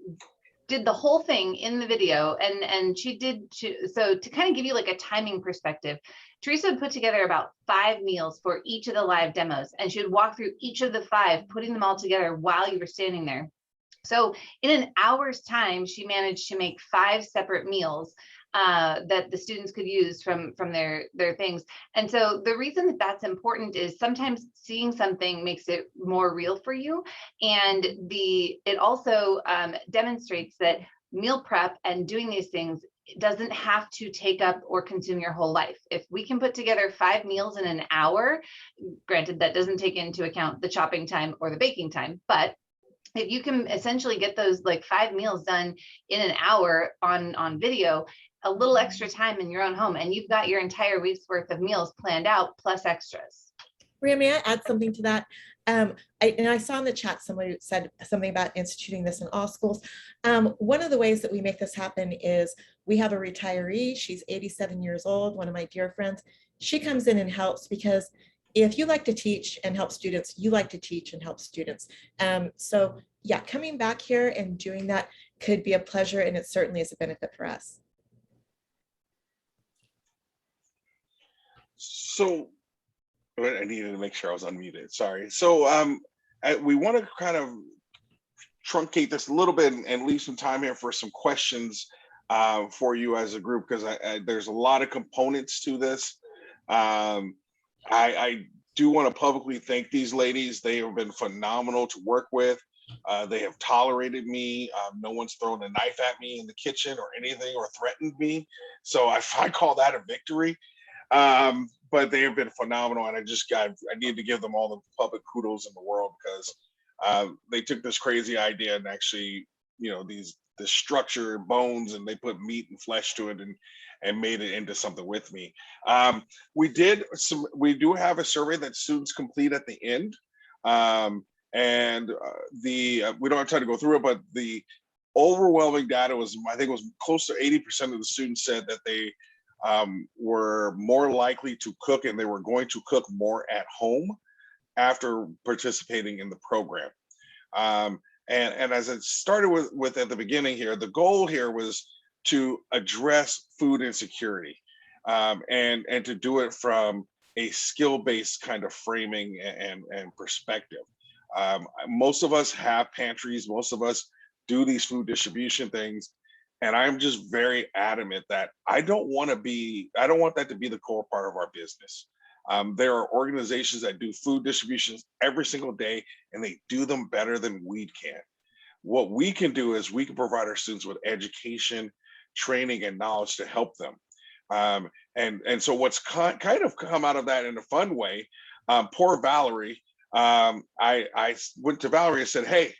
did the whole thing in the video, and so to kind of give you like a timing perspective, Teresa would put together about 5 meals for each of the live demos, and she would walk through each of the 5, putting them all together while you were standing there. So in an hour's time, she managed to make 5 separate meals that the students could use from their things. And so the reason that that's important is sometimes seeing something makes it more real for you. And it also demonstrates that meal prep and doing these things doesn't have to take up or consume your whole life. If we can put together 5 meals in an hour, granted that doesn't take into account the chopping time or the baking time, but if you can essentially get those like 5 meals done in an hour on video, a little extra time in your own home, and you've got your entire week's worth of meals planned out plus extras. Maria, may I add something to that? I saw in the chat somebody said something about instituting this in all schools. One of the ways that we make this happen is we have a retiree. She's 87 years old, one of my dear friends. She comes in and helps because if you like to teach and help students, you like to teach and help students. So yeah, coming back here and doing that could be a pleasure, and it certainly is a benefit for us. So I needed to make sure I was unmuted, sorry. So we want to kind of truncate this a little bit and leave some time here for some questions for you as a group, because there's a lot of components to this. I do want to publicly thank these ladies. They have been phenomenal to work with. They have tolerated me. No one's thrown a knife at me in the kitchen or anything or threatened me. So I call that a victory. But they have been phenomenal. And I need to give them all the public kudos in the world, because they took this crazy idea and actually, these the structure, bones, and they put meat and flesh to it and made it into something with me. We do have a survey that students complete at the end. We don't have time to go through it, but the overwhelming data was, I think it was close to 80% of the students said that they were more likely to cook, and they were going to cook more at home after participating in the program. And as it started with at the beginning here, the goal here was to address food insecurity, and to do it from a skill-based kind of framing and perspective. Most of us have pantries, most of us do these food distribution things, and I'm just very adamant that I don't want that to be the core part of our business. There are organizations that do food distributions every single day, and they do them better than we can. What we can do is we can provide our students with education, training, and knowledge to help them. And so what's kind of come out of that in a fun way, poor Valerie, I went to Valerie and said, hey,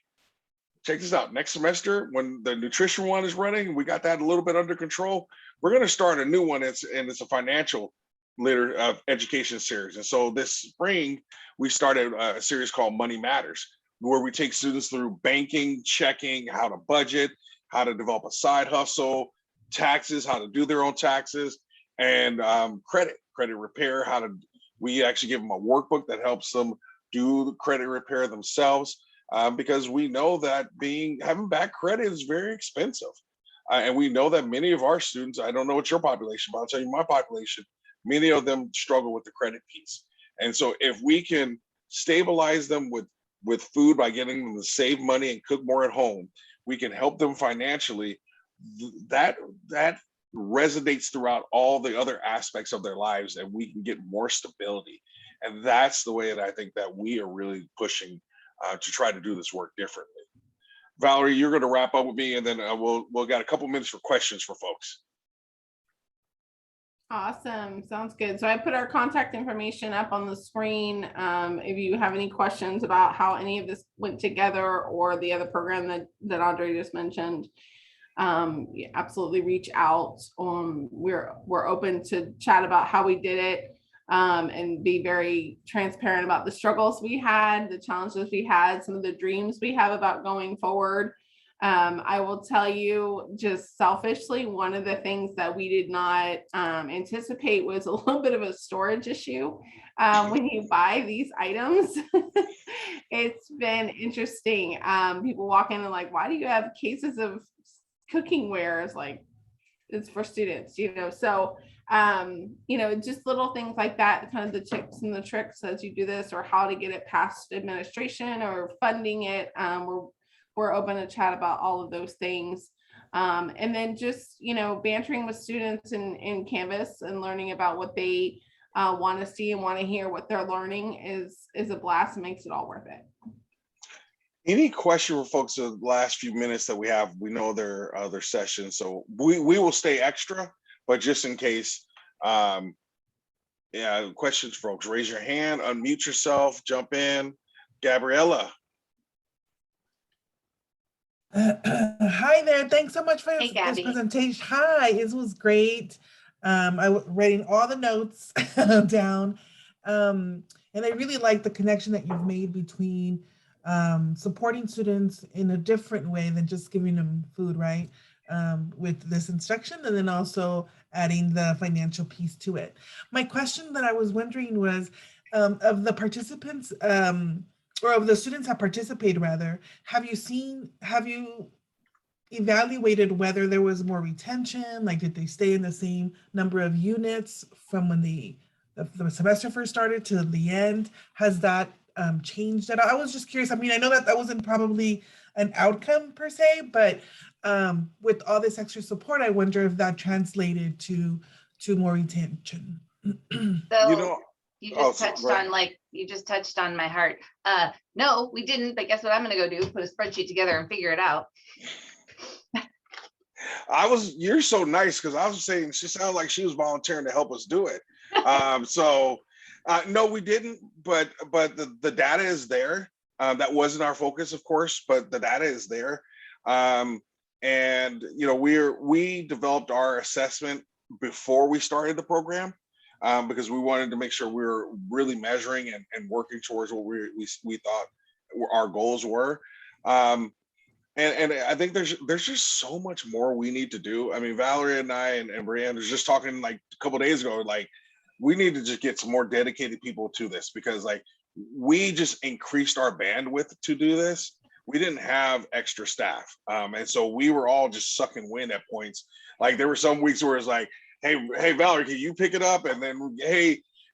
check this out. Next semester, when the nutrition one is running, we got that a little bit under control. We're going to start a new one. It's a financial education series. And so this spring, we started a series called Money Matters, where we take students through banking, checking, how to budget, how to develop a side hustle, taxes, how to do their own taxes, and credit repair. We actually give them a workbook that helps them do the credit repair themselves, because we know that having bad credit is very expensive. And we know that many of our students, I don't know what your population, but I'll tell you my population, many of them struggle with the credit piece. And so if we can stabilize them with food by getting them to save money and cook more at home, we can help them financially. That resonates throughout all the other aspects of their lives, and we can get more stability. And that's the way that I think that we are really pushing to try to do this work differently. Valerie, you're going to wrap up with me, and then we'll got a couple minutes for questions for folks. Awesome. Sounds good. So I put our contact information up on the screen. If you have any questions about how any of this went together or the other program that Audrey just mentioned, absolutely reach out. We're open to chat about how we did it, and be very transparent about the struggles we had, the challenges we had, some of the dreams we have about going forward. I will tell you, just selfishly, one of the things that we did not anticipate was a little bit of a storage issue. When you buy these items, it's been interesting. People walk in and like, why do you have cases of cooking wares? Like, it's for students, so just little things like that, kind of the tips and the tricks as you do this, or how to get it past administration or funding it. We're open to chat about all of those things. And then just, bantering with students in Canvas and learning about what they want to see and want to hear, what they're learning is a blast and makes it all worth it. Any question for folks in the last few minutes that we have? We know there are other sessions, so we will stay extra, but just in case, questions, folks, raise your hand, unmute yourself, jump in. Gabriella. Hi there. Thanks so much for Hey, this presentation. Hi, it was great. I was writing all the notes down. And I really like the connection that you've made between supporting students in a different way than just giving them food, right? With this instruction, and then also adding the financial piece to it. My question that I was wondering was, of the participants, or of the students that participated rather, have you evaluated whether there was more retention? Like, did they stay in the same number of units from when the semester first started to the end? Has that changed at all? I was just curious. I mean, I know that wasn't probably an outcome per se, but with all this extra support, I wonder if that translated to more retention. So you just touched on my heart. No, we didn't, but guess what I'm gonna go do? Put a spreadsheet together and figure it out. You're so nice, because I was saying she sounded like she was volunteering to help us do it. No, we didn't, but the data is there. That wasn't our focus, of course, but the data is there. And, you know, we developed our assessment before we started the program, because we wanted to make sure we were really measuring and working towards what we thought our goals were. And I think there's just so much more we need to do. I mean, Valerie and I and Brianne was just talking like a couple of days ago, like we need to just get some more dedicated people to this, because like we just increased our bandwidth to do this. We didn't have extra staff. And so we were all just sucking wind at points. Like there were some weeks where it's like, hey, Valerie, can you pick it up? And then,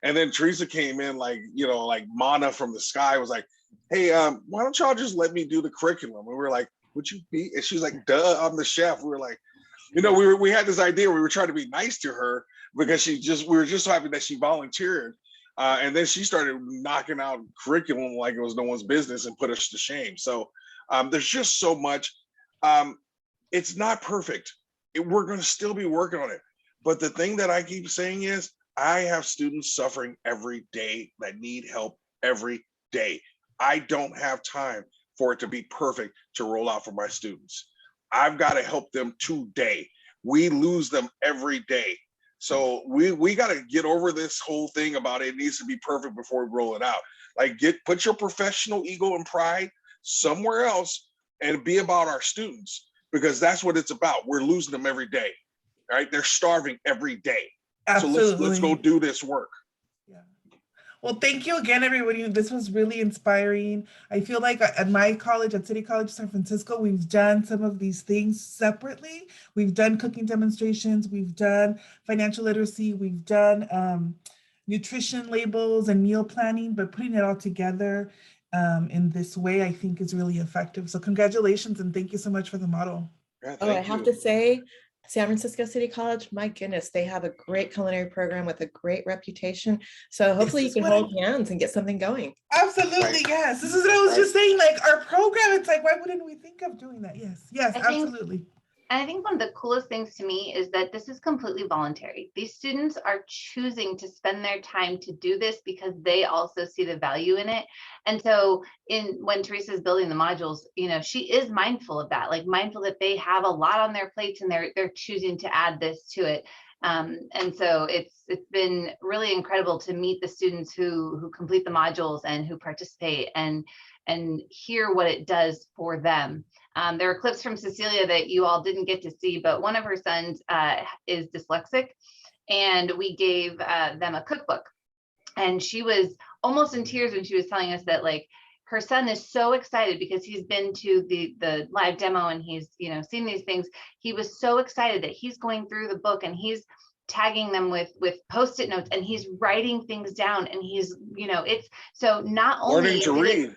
and then Teresa came in like, you know, like manna from the sky, was like, hey, why don't y'all just let me do the curriculum? And we were like, would you be? And she's like, duh, I'm the chef. We were like, you know, we had this idea, we were trying to be nice to her because we were just happy that she volunteered. And then she started knocking out curriculum like it was no one's business and put us to shame. So there's just so much. It's not perfect. We're going to still be working on it. But the thing that I keep saying is I have students suffering every day that need help every day. I don't have time for it to be perfect to roll out for my students. I've got to help them today. We lose them every day. So we got to get over this whole thing about it needs to be perfect before we roll it out. Like put your professional ego and pride somewhere else and be about our students, because that's what it's about. We're losing them every day, right? They're starving every day. Absolutely. So let's go do this work. Yeah. Well, thank you again, everybody. This was really inspiring. I feel like at my college, at City College San Francisco, we've done some of these things separately. We've done cooking demonstrations, we've done financial literacy, we've done nutrition labels and meal planning, but putting it all together in this way, I think is really effective. So congratulations and thank you so much for the model. Yeah, Oh, I have to say, San Francisco City College, my goodness, they have a great culinary program with a great reputation. So hopefully you can hold hands and get something going. Absolutely, yes. This is what I was just saying, like our program, it's like, why wouldn't we think of doing that? Yes, absolutely. I think one of the coolest things to me is that this is completely voluntary. These students are choosing to spend their time to do this because they also see the value in it. And so when Teresa's building the modules, you know, she is mindful of that, like mindful that they have a lot on their plates and they're choosing to add this to it. And so it's been really incredible to meet the students who complete the modules and who participate and hear what it does for them. There are clips from Cecilia that you all didn't get to see, but one of her sons is dyslexic, and we gave them a cookbook. And she was almost in tears when she was telling us that, like, her son is so excited because he's been to the live demo and he's, you know, seen these things. He was so excited that he's going through the book and he's tagging them with Post-it notes and he's writing things down, and he's, you know, it's so not only learning to read.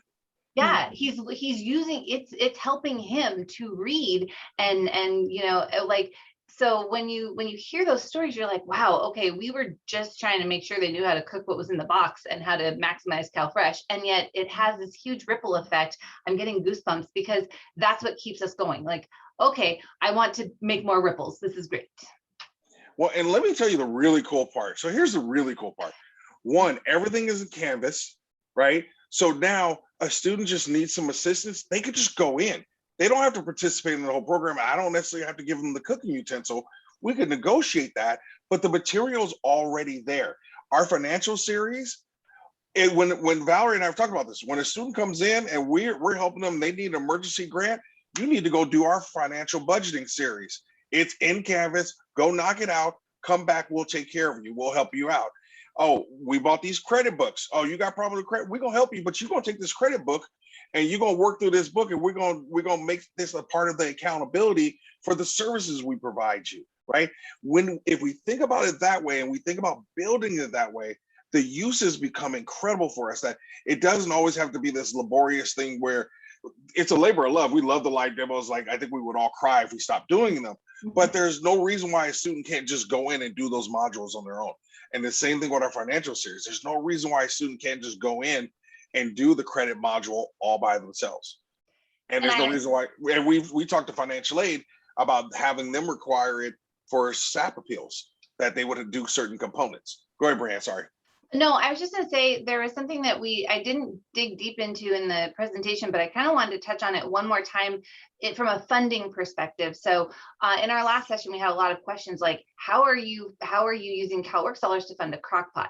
Yeah, he's using it's helping him to read and you know, like, so when you hear those stories, you're like, wow, okay, we were just trying to make sure they knew how to cook what was in the box and how to maximize CalFresh, and yet it has this huge ripple effect. I'm getting goosebumps because that's what keeps us going. Like, okay, I want to make more ripples. This is great. Well, and let me tell you the really cool part. So here's the really cool part. One, everything is in Canvas, right? So now a student just needs some assistance. They could just go in. They don't have to participate in the whole program. I don't necessarily have to give them the cooking utensil. We could negotiate that, but the material's already there. Our financial series, when Valerie and I have talked about this, when a student comes in and we're helping them, they need an emergency grant, you need to go do our financial budgeting series. It's in Canvas. Go knock it out. Come back. We'll take care of you. We'll help you out. Oh, we bought these credit books. Oh, you got problem with credit? We're gonna help you, but you're gonna take this credit book and you're gonna work through this book, and we're gonna make this a part of the accountability for the services we provide you, right? If we think about it that way and we think about building it that way, the uses become incredible for us. That it doesn't always have to be this laborious thing where it's a labor of love. We love the live demos. Like, I think we would all cry if we stopped doing them, but there's no reason why a student can't just go in and do those modules on their own. And the same thing with our financial series. There's no reason why a student can't just go in and do the credit module all by themselves. And there's no reason why, and we talked to financial aid about having them require it for SAP appeals, that they would do certain components. Go ahead, Brian, sorry. No, I was just gonna say there was something that I didn't dig deep into in the presentation, but I kind of wanted to touch on it one more time from a funding perspective. So in our last session, we had a lot of questions like, how are you using CalWORKs dollars to fund a crock pot?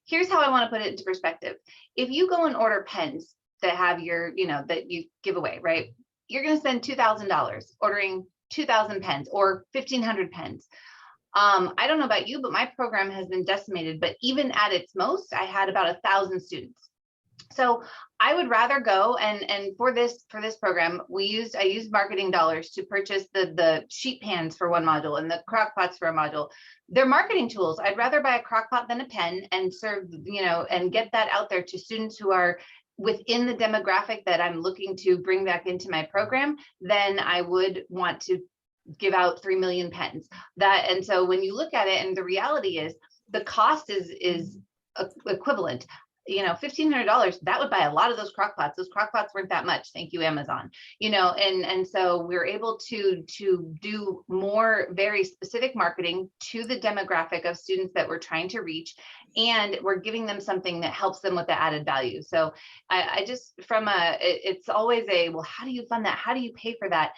Here's how I want to put it into perspective. If you go and order pens that have your, that you give away, right? You're going to spend $2,000 ordering 2,000 pens or 1,500 pens. I don't know about you, but my program has been decimated, but even at its most, I had about 1,000 students. So I would rather go and for this program, I used marketing dollars to purchase the sheet pans for one module and the crock pots for a module. They're marketing tools. I'd rather buy a crock pot than a pen and serve, and get that out there to students who are within the demographic that I'm looking to bring back into my program than I would want to give out 3 million pens. And so when you look at it, and the reality is the cost is equivalent. $1,500, that would buy a lot of those crock pots. Those crock pots weren't that much. Thank you, Amazon. And so we're able to do more very specific marketing to the demographic of students that we're trying to reach. And we're giving them something that helps them with the added value. So I just, it's always well, how do you fund that? How do you pay for that?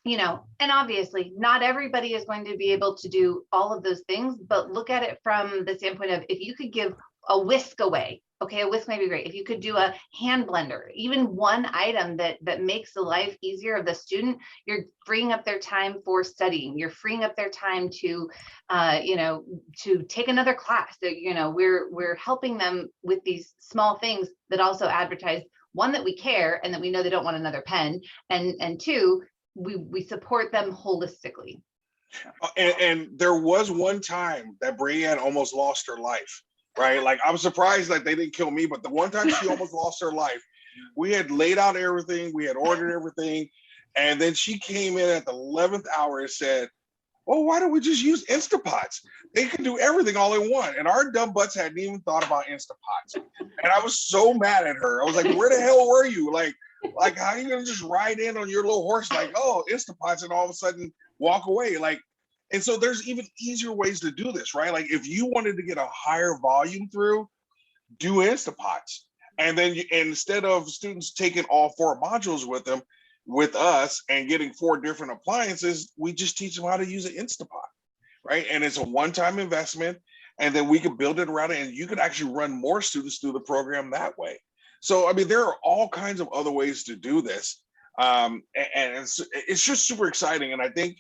And obviously not everybody is going to be able to do all of those things, but look at it from the standpoint of, if you could give a whisk away, okay, a whisk might be great. If you could do a hand blender, even one item that makes the life easier of the student, you're freeing up their time for studying. You're freeing up their time to, to take another class. We're helping them with these small things that also advertise, one, that we care and that we know they don't want another pen, and two, we support them holistically. And there was one time that Brianne almost lost her life, right? Like, I'm surprised that they didn't kill me, but the one time she almost lost her life, we had laid out everything, we had ordered everything, and then she came in at the 11th hour and said, "Oh, why don't we just use Instapots? They can do everything all in one." And our dumb butts hadn't even thought about Instapots. And I was so mad at her. I was like, where the hell were you? Like, how are you gonna just ride in on your little horse like, oh, Instapots, and all of a sudden walk away? Like, and so there's even easier ways to do this, right? Like, if you wanted to get a higher volume through, do Instapots. And then instead of students taking all 4 modules with us and getting 4 different appliances, we just teach them how to use an Instapot, right? And it's a one-time investment, and then we could build it around it, and you could actually run more students through the program that way. So, I mean, there are all kinds of other ways to do this. And it's just super exciting. And I think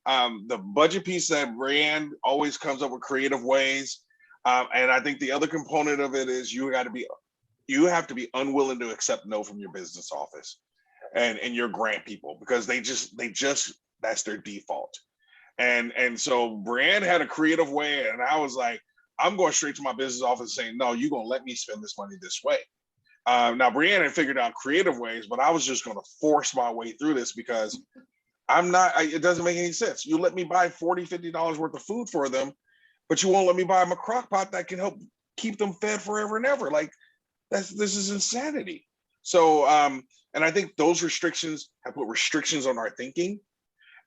the budget piece that Brianne always comes up with creative ways. And I think the other component of it is you have to be unwilling to accept no from your business office and your grant people, because they just that's their default. And so Brianne had a creative way, and I was like, I'm going straight to my business office saying, no, you're gonna let me spend this money this way. Now Brianne had figured out creative ways, but I was just gonna force my way through this because it doesn't make any sense. You let me buy $40, $50 worth of food for them, but you won't let me buy them a crock pot that can help keep them fed forever and ever. Like, this is insanity. So, and I think those restrictions have put restrictions on our thinking.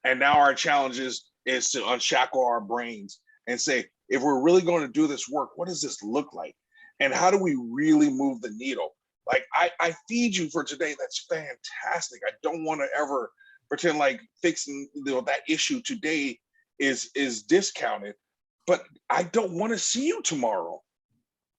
And now our challenge is to unshackle our brains and say, if we're really going to do this work, what does this look like? And how do we really move the needle? Like, I feed you for today. That's fantastic. I don't want to ever pretend like fixing that issue today is discounted, but I don't want to see you tomorrow.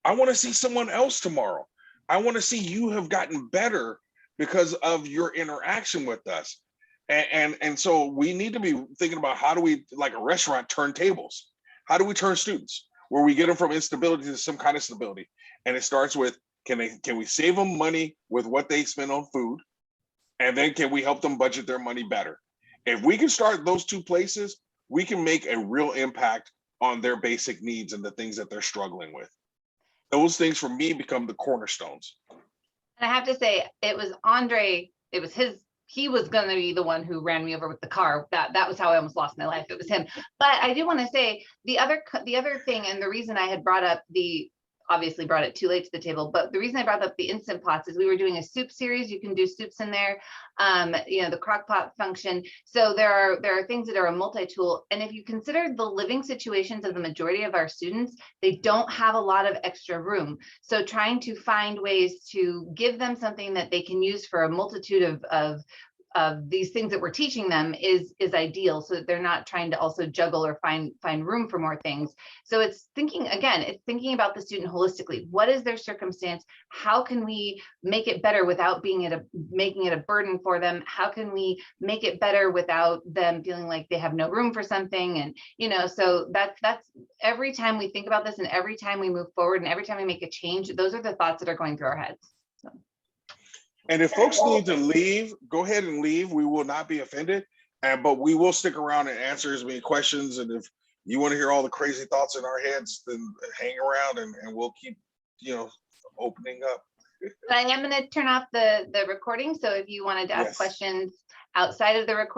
I want to see someone else tomorrow. I want to see you have gotten better because of your interaction with us. And so we need to be thinking about, how do we, like a restaurant, turn tables? How do we turn students where we get them from instability to some kind of stability? And it starts with, can we save them money with what they spend on food? And then can we help them budget their money better? If we can start those 2 places, we can make a real impact on their basic needs and the things that they're struggling with. Those things for me become the cornerstones. And I have to say, it was Andre, he was going to be the one who ran me over with the car. That was how I almost lost my life. It was him. But I do want to say the other thing, and the reason I had brought up the obviously brought it too late to the table. But the reason I brought up the Instant Pots is we were doing a soup series. You can do soups in there, you know, the crock pot function. So there are things that are a multi-tool. And if you consider the living situations of the majority of our students, they don't have a lot of extra room. So trying to find ways to give them something that they can use for a multitude of these things that we're teaching them is ideal, so that they're not trying to also juggle or find room for more things. So it's thinking about the student holistically. What is their circumstance? How can we make it better without making it a burden for them? How can we make it better without them feeling like they have no room for something? And, you know, so that's every time we think about this, and every time we move forward, and every time we make a change, those are the thoughts that are going through our heads. So. And if folks need to leave, go ahead and leave. We will not be offended, but we will stick around and answer as many questions. And if you want to hear all the crazy thoughts in our heads, then hang around and we'll keep, you know, opening up. But I am going to turn off the recording. So if you wanted to ask questions outside of the recording,